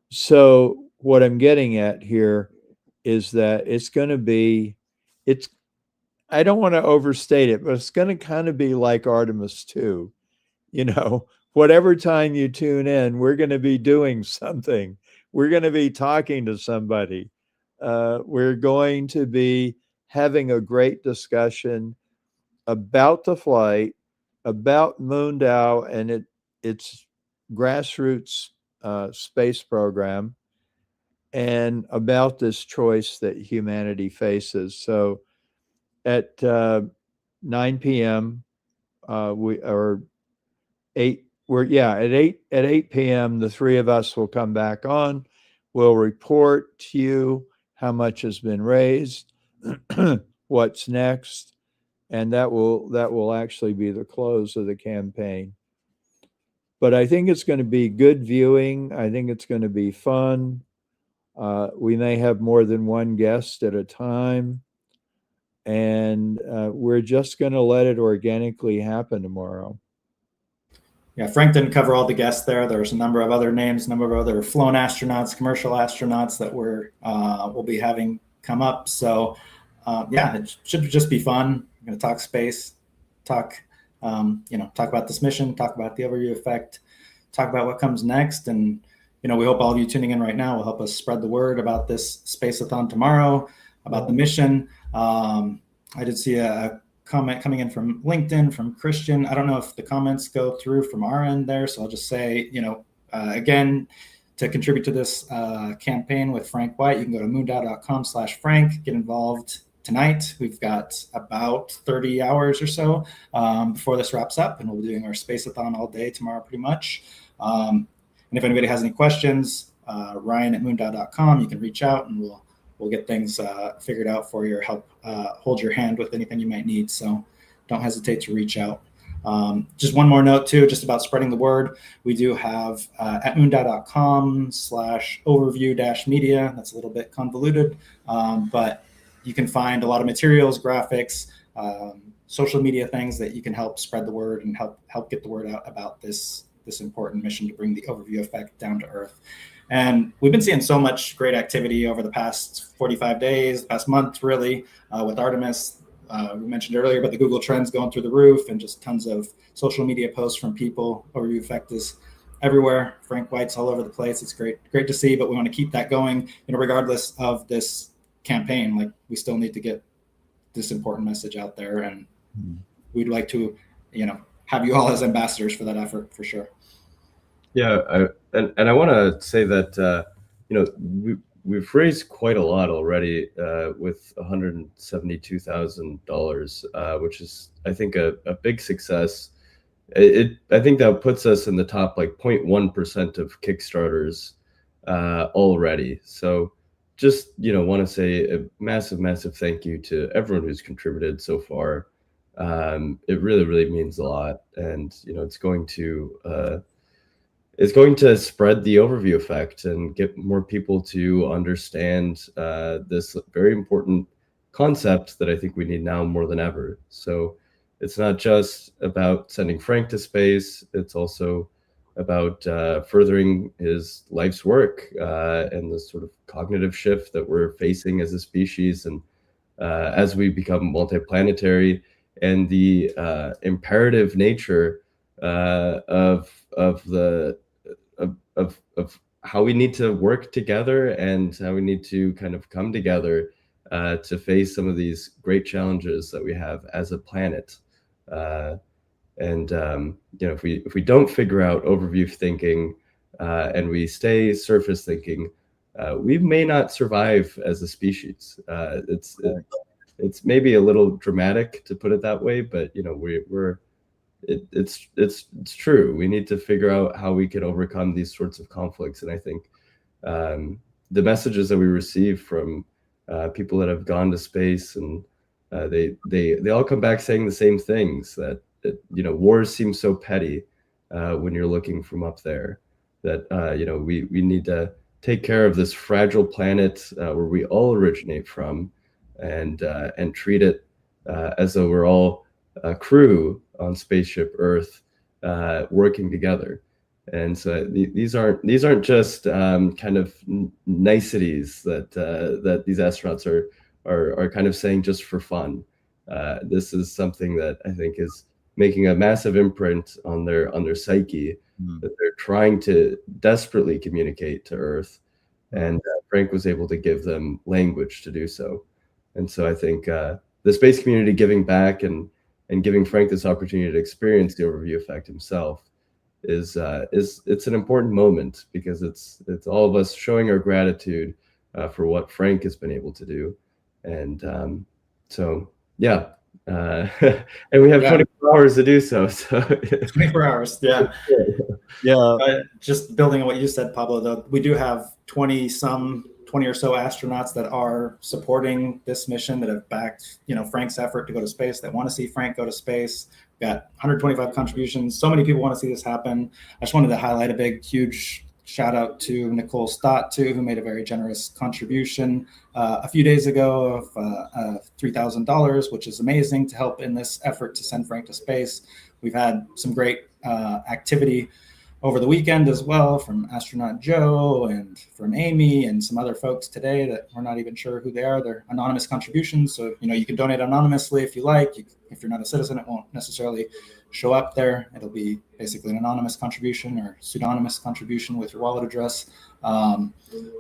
So what I'm getting at here is that it's going to be, it's, I don't want to overstate it, but it's going to kind of be like Artemis 2. You know, whatever time you tune in, we're going to be doing something. We're going to be talking to somebody. We're going to be having a great discussion about the flight, about MoonDAO and its grassroots space program, and about this choice that humanity faces. So at 9 p.m., we or 8 at 8 p.m. the three of us will come back on. We'll report to you how much has been raised, what's next, and that will actually be the close of the campaign. But I think it's going to be good viewing. I think it's going to be fun. We may have more than one guest at a time, and we're just going to let it organically happen tomorrow. Yeah, Frank didn't cover all the guests there. There's a number of other names, a number of other flown astronauts, commercial astronauts that we'll be having come up. So yeah, it should just be fun. We're going to talk space, talk about this mission, talk about the overview effect, talk about what comes next. And, we hope all of you tuning in right now will help us spread the word about this Space-a-Thon tomorrow, about the mission. I did see a comment coming in from LinkedIn from Christian. I don't know if the comments go through from our end there, so I'll just say, again, to contribute to this campaign with Frank White, you can go to moondao.com/Frank, get involved tonight. We've got about 30 hours or so before this wraps up, and we'll be doing our Space-a-Thon all day tomorrow pretty much. And if anybody has any questions, Ryan at moondao.com, you can reach out and we'll get things figured out for you or help hold your hand with anything you might need. So don't hesitate to reach out. Just one more note too, just about spreading the word. We do have at moondao.com/overview-media. That's a little bit convoluted, but you can find a lot of materials, graphics, social media things that you can help spread the word and help get the word out about this important mission to bring the overview effect down to Earth. And we've been seeing so much great activity over the past 45 days, past month, really, with Artemis. We mentioned earlier about the Google Trends going through the roof and just tons of social media posts from people. Overview effect is everywhere. Frank White's all over the place. It's great to see, but we want to keep that going, regardless of this campaign. Like, we still need to get this important message out there, and we'd like to, have you all as ambassadors for that effort, for sure. Yeah, I want to say that we've raised quite a lot already with $172,000, which is, I think, a big success. I think that puts us in the top 0.1% of Kickstarters already. So just want to say a massive thank you to everyone who's contributed so far. It really means a lot, and it's going to spread the overview effect and get more people to understand this very important concept that I think we need now more than ever. So it's not just about sending Frank to space, it's also about furthering his life's work and the sort of cognitive shift that we're facing as a species, and as we become multiplanetary, and the imperative nature of how we need to work together and how we need to kind of come together to face some of these great challenges that we have as a planet. If we don't figure out overview thinking and we stay surface thinking, we may not survive as a species. It's maybe a little dramatic to put it that way, but it's true. We need to figure out how we can overcome these sorts of conflicts. And I think the messages that we receive from people that have gone to space, and they all come back saying the same things, that wars seem so petty when you're looking from up there, that we need to take care of this fragile planet where we all originate from, and treat it as though we're all a crew on spaceship Earth, working together. And so these aren't just kind of niceties that that these astronauts are kind of saying just for fun. This is something that I think is making a massive imprint on their psyche, that they're trying to desperately communicate to Earth, and Frank was able to give them language to do so. And so I think the space community giving back and giving Frank this opportunity to experience the overview effect himself is it's an important moment, because it's all of us showing our gratitude for what Frank has been able to do. And so yeah, and we have 24 hours to do so. So 24 hours, yeah. Yeah. Just building on what you said, Pablo, though, we do have 20 or so astronauts that are supporting this mission, that have backed, Frank's effort to go to space, that want to see Frank go to space. We've got 125 contributions. So many people want to see this happen. I just wanted to highlight a huge shout out to Nicole Stott, too, who made a very generous contribution a few days ago of $3,000, which is amazing, to help in this effort to send Frank to space. We've had some great activity over the weekend as well, from astronaut Joe and from Amy and some other folks today that we're not even sure who they are. They're anonymous contributions, so you can donate anonymously if you like. If you're not a citizen, it won't necessarily show up there. It'll be basically an anonymous contribution or pseudonymous contribution with your wallet address. So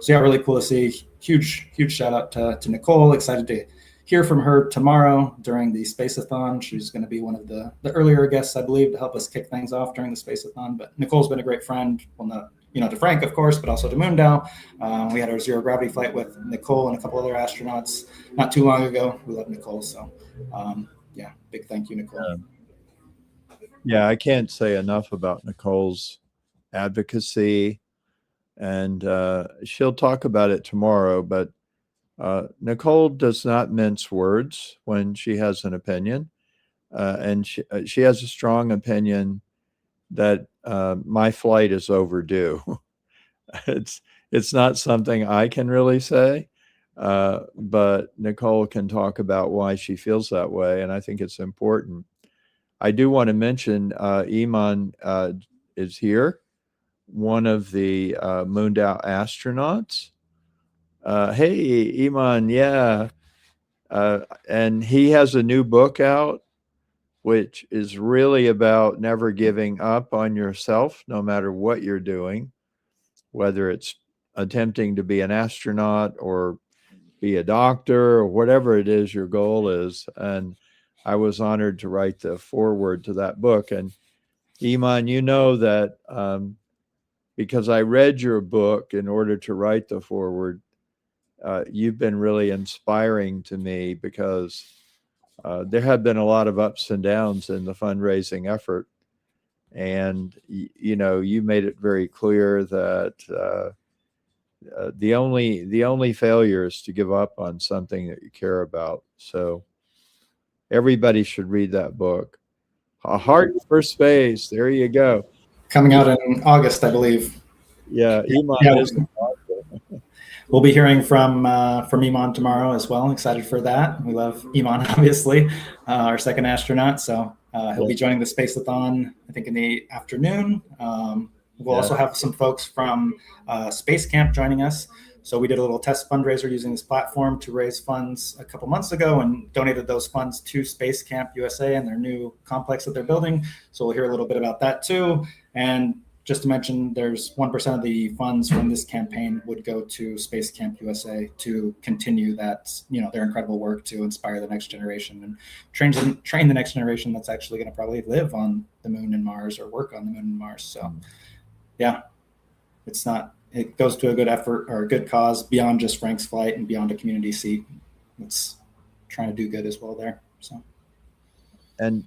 yeah, really cool to see. Huge shout out to Nicole. Excited to hear from her tomorrow during the Space-a-Thon. She's going to be one of the earlier guests, I believe, to help us kick things off during the Space-a-Thon. But Nicole's been a great friend, well, not to Frank, of course, but also to MoonDAO. We had our zero gravity flight with Nicole and a couple other astronauts not too long ago. We love Nicole. So yeah, big thank you, Nicole. Yeah, I can't say enough about Nicole's advocacy, and she'll talk about it tomorrow, but Nicole does not mince words when she has an opinion, and she has a strong opinion that my flight is overdue. It's not something I can really say, but Nicole can talk about why she feels that way, and I think it's important. I do want to mention Iman is here, one of the MoonDAO astronauts. Hey, Iman, yeah. And he has a new book out, which is really about never giving up on yourself, no matter what you're doing, whether it's attempting to be an astronaut or be a doctor or whatever it is your goal is. And I was honored to write the foreword to that book. And Iman, you know that because I read your book in order to write the foreword, you've been really inspiring to me, because there have been a lot of ups and downs in the fundraising effort. And, you made it very clear that the only failure is to give up on something that you care about. So everybody should read that book. A Heart for Space. There you go. Coming out in August, I believe. Yeah, Iman is. We'll be hearing from Iman tomorrow as well. Excited for that. We love Iman, obviously, our second astronaut. So he'll be joining the Space-a-Thon, I think, in the afternoon. We'll also have some folks from Space Camp joining us. So we did a little test fundraiser using this platform to raise funds a couple months ago, and donated those funds to Space Camp USA and their new complex that they're building. So we'll hear a little bit about that too. And just to mention, there's 1% of the funds from this campaign would go to Space Camp USA to continue that, their incredible work to inspire the next generation and train the next generation that's actually going to probably live on the moon and Mars, or work on the moon and Mars. So yeah, it goes to a good effort, or a good cause, beyond just Frank's flight and beyond a community seat. It's trying to do good as well there. So, and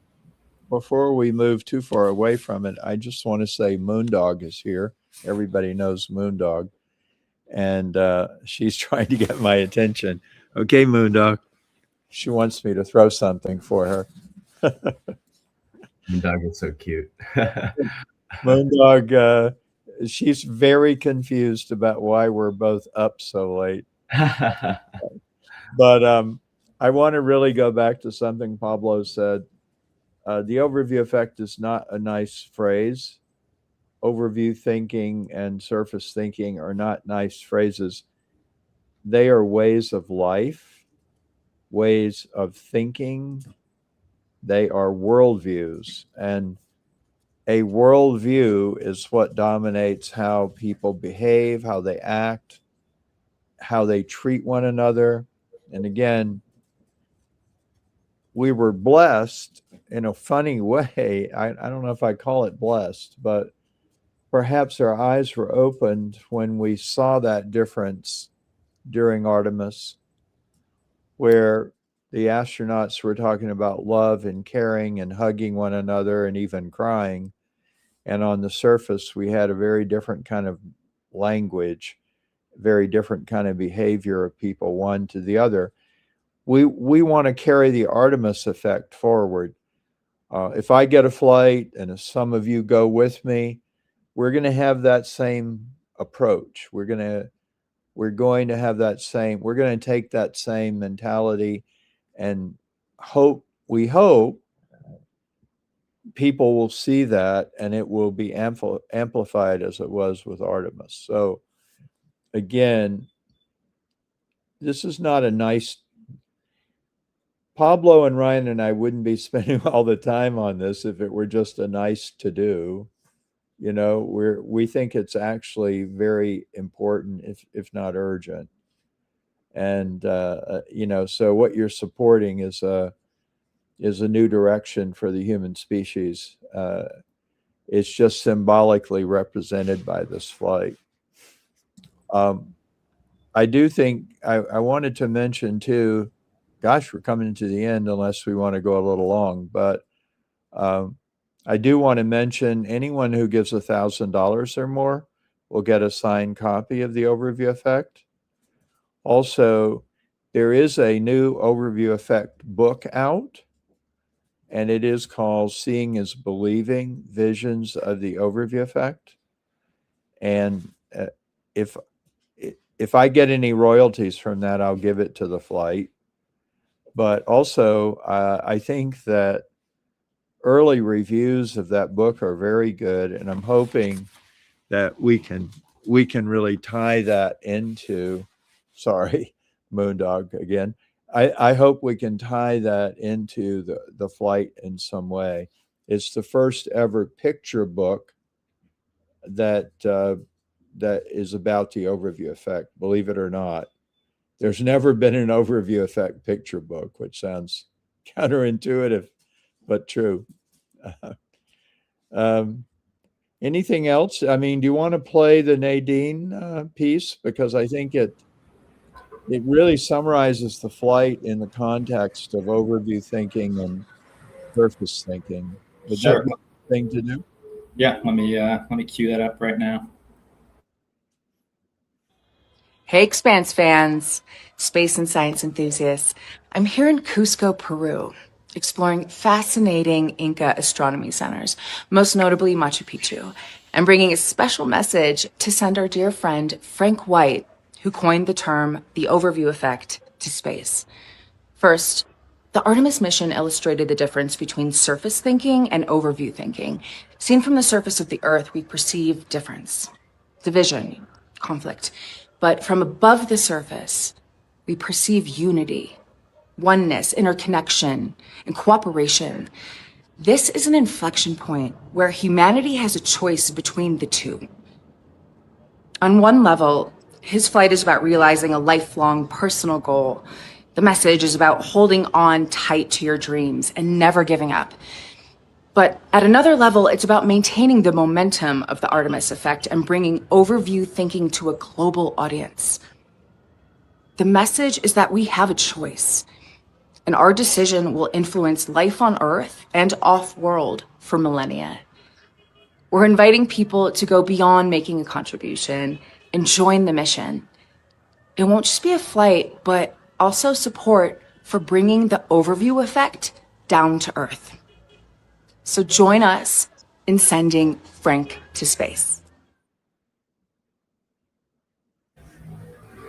before we move too far away from it, I just want to say Moondog is here. Everybody knows Moondog, and she's trying to get my attention. Okay, Moondog. She wants me to throw something for her. Moondog is so cute. Moondog, she's very confused about why we're both up so late. But I want to really go back to something Pablo said. The overview effect is not a nice phrase. overview thinking and surface thinking are not nice phrases. They are ways of life, ways of thinking. They are worldviews. And a worldview is what dominates how people behave, how they act, how they treat one another. And again, we were blessed in a funny way. I don't know if I call it blessed, but perhaps our eyes were opened when we saw that difference during Artemis, where the astronauts were talking about love and caring and hugging one another and even crying. And on the surface, we had a very different kind of language, very different kind of behavior of people, one to the other. We want to carry the Artemis effect forward. If I get a flight and if some of you go with me, we're going to have that same approach. We're going to have that same, we're going to take that same mentality and we hope people will see that and it will be amplified as it was with Artemis. So again, this is not a nice, Pablo and Ryan and I wouldn't be spending all the time on this if it were just a nice to do. You know, we think it's actually very important, if not urgent. And you know, so what you're supporting is a new direction for the human species. It's just symbolically represented by this flight. I do think I wanted to mention too, gosh, we're coming to the end unless we want to go a little long, but I do want to mention anyone who gives $1,000 or more will get a signed copy of the Overview Effect. Also, there is a new Overview Effect book out, and it is called Seeing is Believing, Visions of the Overview Effect. And if I get any royalties from that, I'll give it to the flight. But also, I think that early reviews of that book are very good, and I'm hoping that we can really tie that into, sorry, Moondog again. I hope we can tie that into the flight in some way. It's the first ever picture book that is about the Overview Effect, believe it or not. There's never been an Overview Effect picture book, which sounds counterintuitive, but true. Anything else? I mean, do you want to play the Nadine piece? Because I think it really summarizes the flight in the context of overview thinking and surface thinking. Would Sure. that be the thing to do? Yeah, let me cue that up right now. Hey, Expanse fans, space and science enthusiasts. I'm here in Cusco, Peru, exploring fascinating Inca astronomy centers, most notably Machu Picchu, and bringing a special message to send our dear friend Frank White, who coined the term the overview effect, to space. First, the Artemis mission illustrated the difference between surface thinking and overview thinking. Seen from the surface of the Earth, we perceive difference, division, conflict. But from above the surface, we perceive unity, oneness, interconnection, and cooperation. This is an inflection point where humanity has a choice between the two. On one level, his flight is about realizing a lifelong personal goal. The message is about holding on tight to your dreams and never giving up. But at another level, it's about maintaining the momentum of the Artemis effect and bringing overview thinking to a global audience. The message is that we have a choice, and our decision will influence life on Earth and off-world for millennia. We're inviting people to go beyond making a contribution and join the mission. It won't just be a flight, but also support for bringing the overview effect down to Earth. So join us in sending Frank to space.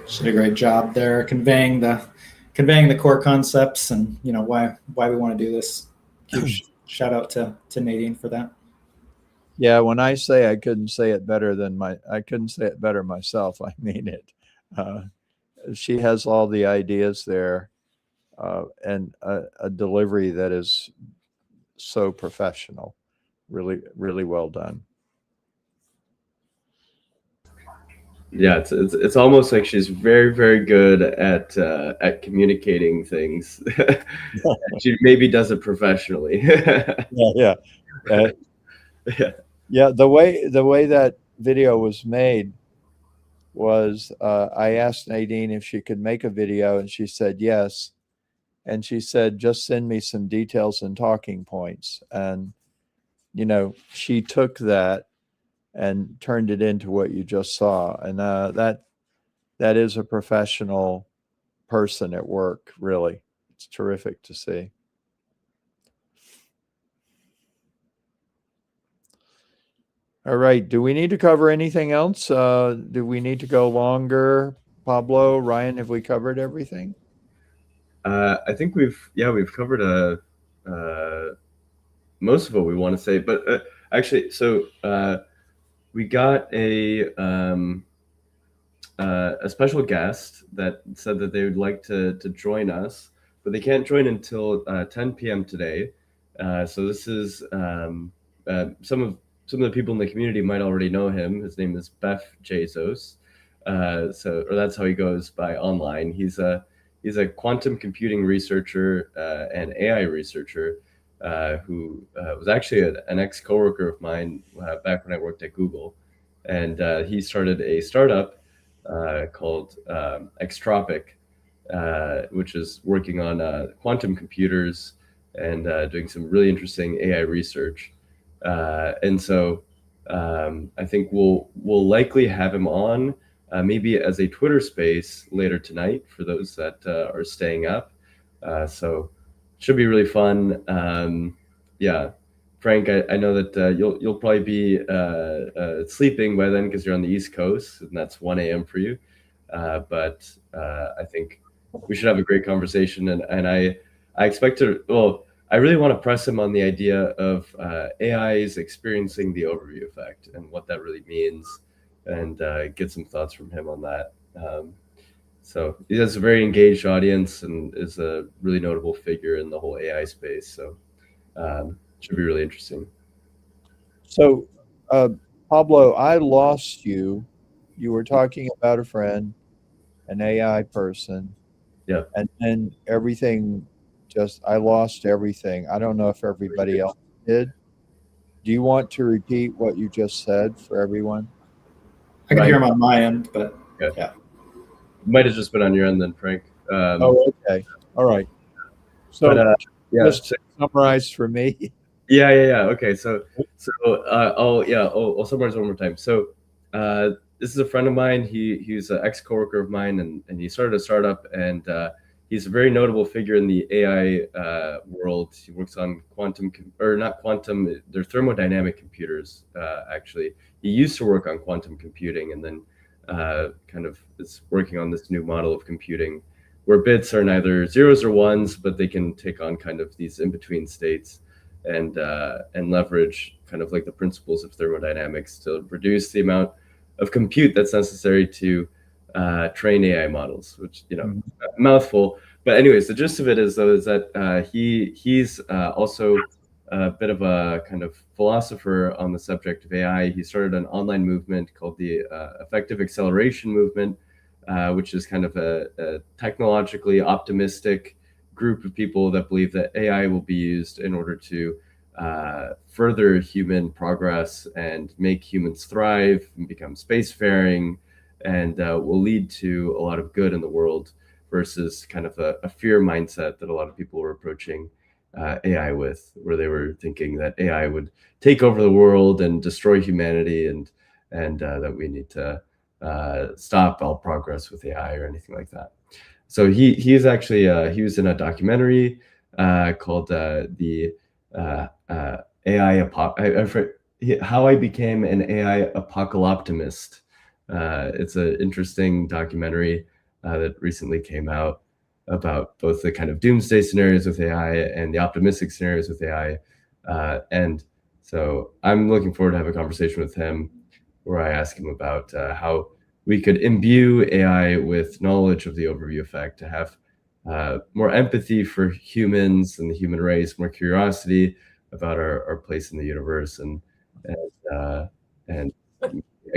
She did a great job there conveying the core concepts and why we want to do this. Huge shout out to Nadine for that. Yeah, when I say I couldn't say it better myself, I mean it. She has all the ideas there, and a delivery that is so professional. Really, really well done. Yeah, it's almost like she's very, very good at communicating things. She maybe does it professionally. Yeah. Yeah. Yeah, the way that video was made was, I asked Nadine if she could make a video, and she said yes. And she said, just send me some details and talking points. And, she took that and turned it into what you just saw. And that is a professional person at work, really. It's terrific to see. All right. Do we need to cover anything else? Do we need to go longer? Pablo, Ryan, have we covered everything? I think we've covered most of what we want to say, but actually, so we got a special guest that said that they would like to join us, but they can't join until 10 p.m. today. So this is some of the people in the community might already know him. His name is Beth Jesus. Or that's how he goes by online. He's a quantum computing researcher and AI researcher who was actually an ex-coworker of mine back when I worked at Google, and he started a startup called Extropic, which is working on quantum computers and doing some really interesting AI research. And so I think we'll likely have him on maybe as a Twitter space later tonight for those that are staying up. So it should be really fun. Yeah, Frank, I know that you'll probably be sleeping by then because you're on the East Coast and that's 1 a.m. for you. But I think we should have a great conversation, and I expect to. Well, I really want to press him on the idea of AIs experiencing the overview effect and what that really means, and get some thoughts from him on that. So he has a very engaged audience and is a really notable figure in the whole AI space. So should be really interesting. So, Pablo, I lost you. You were talking about a friend, an AI person. Yeah. And then I lost everything. I don't know if everybody else did. Do you want to repeat what you just said for everyone? I can hear him on my end, but yeah. Might have just been on your end then, Frank. Okay. All right. So just summarize for me. Yeah. Okay. So I'll summarize one more time. So this is a friend of mine. He's an ex-coworker of mine, and he started a startup, and he's a very notable figure in the AI world. He works on they're thermodynamic computers, actually. He used to work on quantum computing, and then kind of is working on this new model of computing where bits are neither zeros or ones, but they can take on kind of these in-between states and leverage kind of like the principles of thermodynamics to reduce the amount of compute that's necessary to train AI models, which, a mouthful. But anyways, the gist of it is that he's also a bit of a kind of philosopher on the subject of AI. He started an online movement called the Effective Acceleration Movement, which is kind of a technologically optimistic group of people that believe that AI will be used in order to further human progress and make humans thrive and become spacefaring, and will lead to a lot of good in the world versus kind of a fear mindset that a lot of people were approaching AI with, where they were thinking that AI would take over the world and destroy humanity, and that we need to stop all progress with AI or anything like that. So he's actually he was in a documentary called the How I Became an AI Apocalyptimist. It's an interesting documentary that recently came out about both the kind of doomsday scenarios with AI and the optimistic scenarios with AI. And So I'm looking forward to have a conversation with him where I ask him about how we could imbue AI with knowledge of the overview effect, to have more empathy for humans and the human race, more curiosity about our place in the universe, and a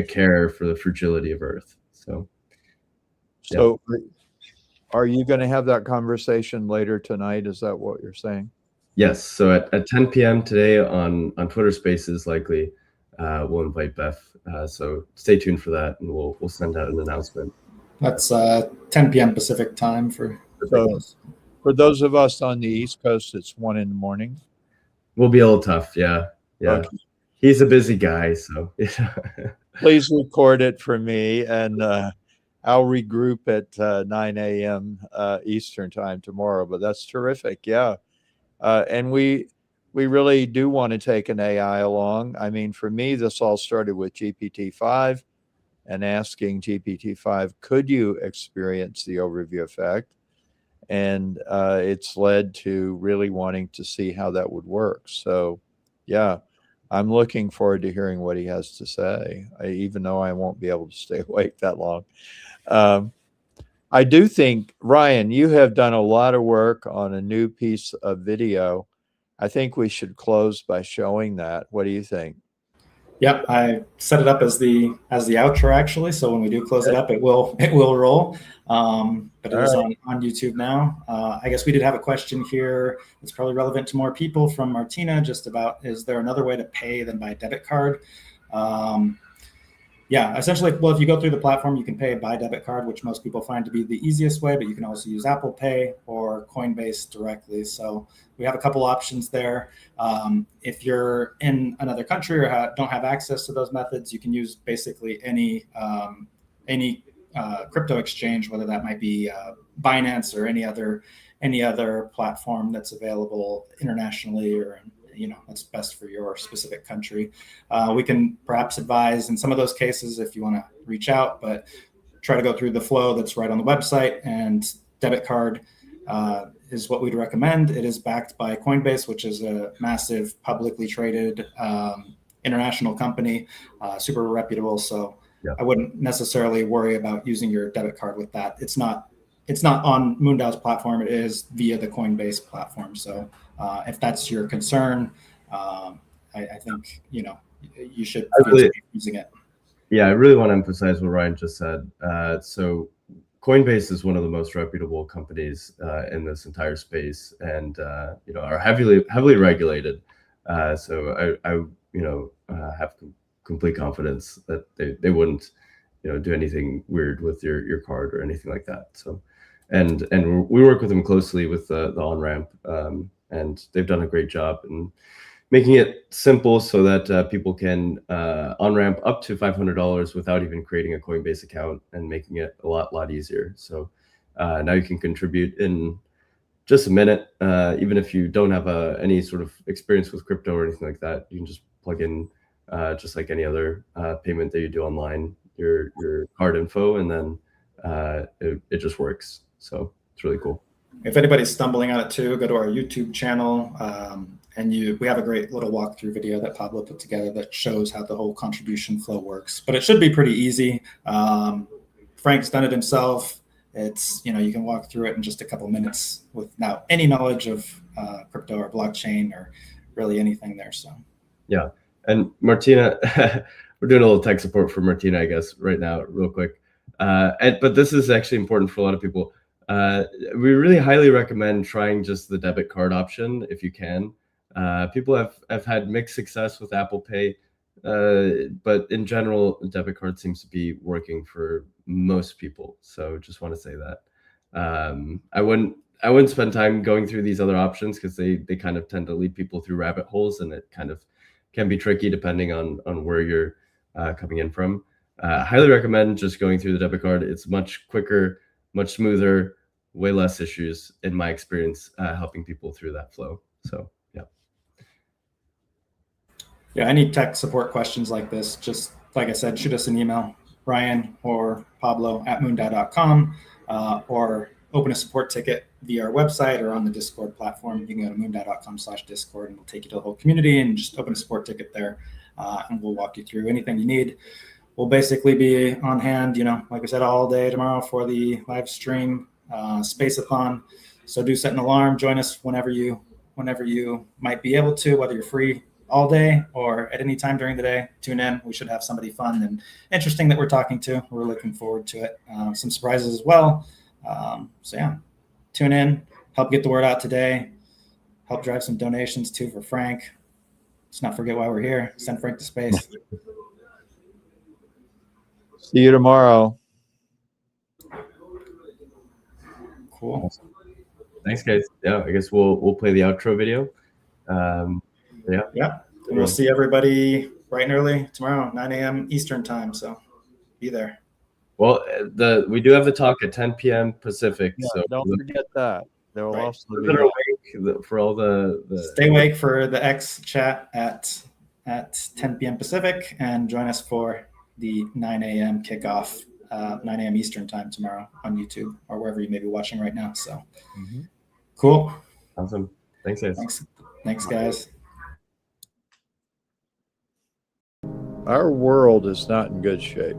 care for the fragility of Earth. So, yeah. So are you going to have that conversation later tonight? Is that what you're saying? Yes. So at 10 p.m. today on Twitter Spaces, likely we'll invite Beth. So stay tuned for that, and we'll send out an announcement. That's 10 p.m. Pacific time for those of us on the East Coast. It's 1 a.m. We'll be a little tough. Yeah. Okay. He's a busy guy, so please record it for me, and I'll regroup at 9 a.m. Eastern time tomorrow. But that's terrific. Yeah. And we really do want to take an AI along. I mean, for me, this all started with GPT-5 and asking GPT-5, could you experience the overview effect? And it's led to really wanting to see how that would work. So, yeah, I'm looking forward to hearing what he has to say, even though I won't be able to stay awake that long. I do think, Ryan, you have done a lot of work on a new piece of video. I think we should close by showing that. What do you think? Yep, I set it up as the outro actually. So when we do close it up, it will roll. But it is on YouTube now. I guess we did have a question here. It's probably relevant to more people from Martina, just about, is there another way to pay than by debit card? Yeah, essentially, well, if you go through the platform, you can pay by debit card, which most people find to be the easiest way, but you can also use Apple Pay or Coinbase directly. So we have a couple options there. If you're in another country or don't have access to those methods, you can use basically any crypto exchange, whether that might be Binance or any other platform that's available internationally, or that's best for your specific country. We can perhaps advise in some of those cases if you want to reach out, but try to go through the flow that's right on the website. And debit card is what we'd recommend. It is backed by Coinbase, which is a massive publicly traded international company, super reputable. So yeah, I wouldn't necessarily worry about using your debit card with that. It's not on MoonDAO's platform. It is via the Coinbase platform. So if that's your concern, I think you should be using it. Yeah, I really want to emphasize what Ryan just said. So Coinbase is one of the most reputable companies in this entire space, and are heavily regulated. So I have complete confidence that they wouldn't do anything weird with your card or anything like that. So and we work with them closely with the on-ramp, and they've done a great job in making it simple so that people can on-ramp up to $500 without even creating a Coinbase account, and making it a lot easier. So now you can contribute in just a minute, even if you don't have any sort of experience with crypto or anything like that. You can just plug in just like any other payment that you do online, your card info, and then it just works. So it's really cool. If anybody's stumbling on it too, go to our YouTube channel, and we have a great little walkthrough video that Pablo put together that shows how the whole contribution flow works. But it should be pretty easy. Frank's done it himself. It's you can walk through it in just a couple minutes without any knowledge of crypto or blockchain or really anything there. So yeah. And Martina, we're doing a little tech support for Martina, I guess, right now, real quick. But this is actually important for a lot of people. We really highly recommend trying just the debit card option if you can. People have had mixed success with Apple Pay, but in general, debit card seems to be working for most people. So just want to say that. I wouldn't spend time going through these other options, because they kind of tend to lead people through rabbit holes, and it kind of can be tricky depending on where you're coming in from. Highly recommend just going through the debit card. It's much quicker, much smoother, way less issues in my experience, helping people through that flow. So yeah, any tech support questions like this, just like I said, shoot us an email, Ryan or Pablo at moondao.com, or open a support ticket via our website or on the Discord platform. You can go to moondao.com/Discord and we'll take you to the whole community and just open a support ticket there. And we'll walk you through anything you need. We'll basically be on hand, like I said, all day tomorrow for the live stream Space-a-Thon. So do set an alarm. Join us whenever you might be able to, whether you're free all day or at any time during the day. Tune in. We should have somebody fun and interesting that we're talking to. We're looking forward to it. Some surprises as well. So yeah, tune in, help get the word out today, help drive some donations too for Frank. Let's not forget why we're here. Send Frank to space. See you tomorrow. Cool. Thanks, guys. Yeah, I guess we'll play the outro video. Yeah. And we'll see everybody bright and early tomorrow, 9 a.m. Eastern time. So be there. Well, we do have the talk at 10 p.m. Pacific. Yeah, so don't forget that. There will also be awake for all the stay awake for the X chat at 10 p.m. Pacific and join us for the 9 a.m. kickoff, 9 a.m. Eastern time tomorrow on YouTube or wherever you may be watching right now. So cool. Awesome. Thanks, guys. Thanks, guys. Our world is not in good shape.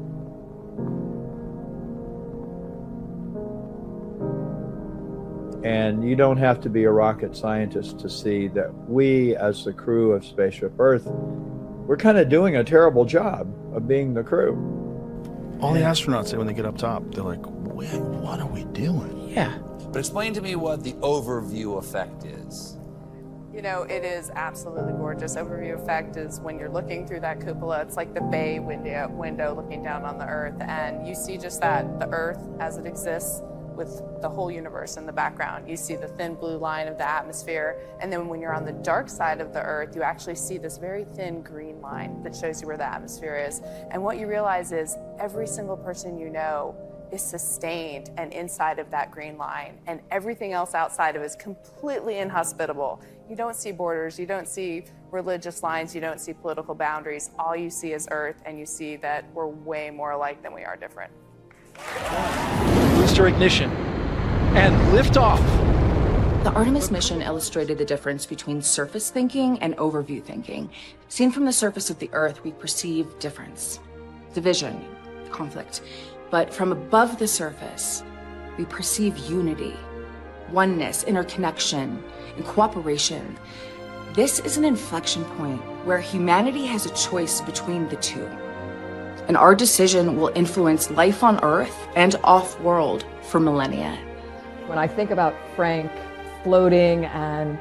And you don't have to be a rocket scientist to see that we, as the crew of Spaceship Earth, we're kind of doing a terrible job of being the crew. All the astronauts say when they get up top, they're like, wait, what are we doing? Yeah. But explain to me what the overview effect is. It is absolutely gorgeous. Overview effect is when you're looking through that cupola, it's like the bay window looking down on the Earth, and you see just that, the Earth as it exists with the whole universe in the background. You see the thin blue line of the atmosphere, and then when you're on the dark side of the Earth, you actually see this very thin green line that shows you where the atmosphere is. And what you realize is every single person you know is sustained and inside of that green line, and everything else outside of it is completely inhospitable. You don't see borders, you don't see religious lines, you don't see political boundaries. All you see is Earth, and you see that we're way more alike than we are different. Booster ignition and liftoff. The Artemis mission illustrated the difference between surface thinking and overview thinking. Seen from the surface of the Earth, we perceive difference, division, conflict. But from above the surface, we perceive unity, oneness, interconnection, and cooperation. This is an inflection point where humanity has a choice between the two. And our decision will influence life on Earth and off-world for millennia. When I think about Frank floating and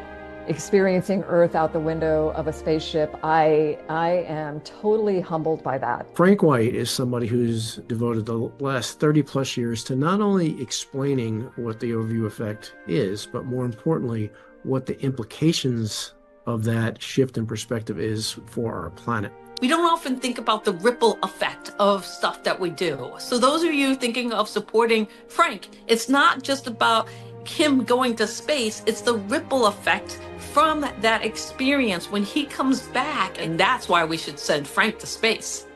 experiencing Earth out the window of a spaceship, I am totally humbled by that. Frank White is somebody who's devoted the last 30 plus years to not only explaining what the overview effect is, but more importantly, what the implications of that shift in perspective is for our planet. We don't often think about the ripple effect of stuff that we do. So those of you thinking of supporting Frank, it's not just about him going to space, it's the ripple effect from that experience when he comes back. And that's why we should send Frank to space.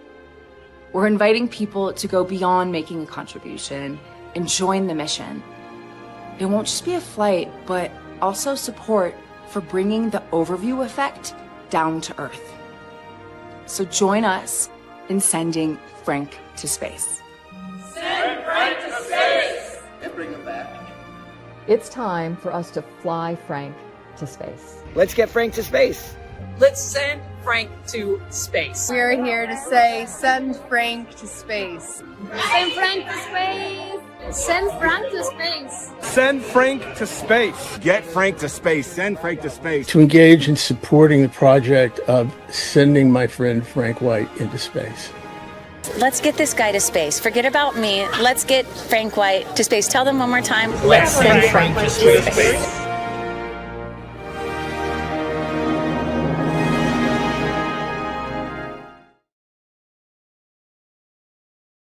We're inviting people to go beyond making a contribution and join the mission. It won't just be a flight, but also support for bringing the overview effect down to Earth. So join us in sending Frank to space. Send Frank to space! And bring him back. It's time for us to fly Frank to space. Let's get Frank to space. Let's send Frank to space. We are here to say, send Frank to space. Send Frank to space! Send Frank to space! Send Frank to space! Get Frank to space. Send Frank to space. To engage in supporting the project of sending my friend Frank White into space. Let's get this guy to space. Forget about me. Let's get Frank White to space. Tell them one more time. Let's send Frank to space.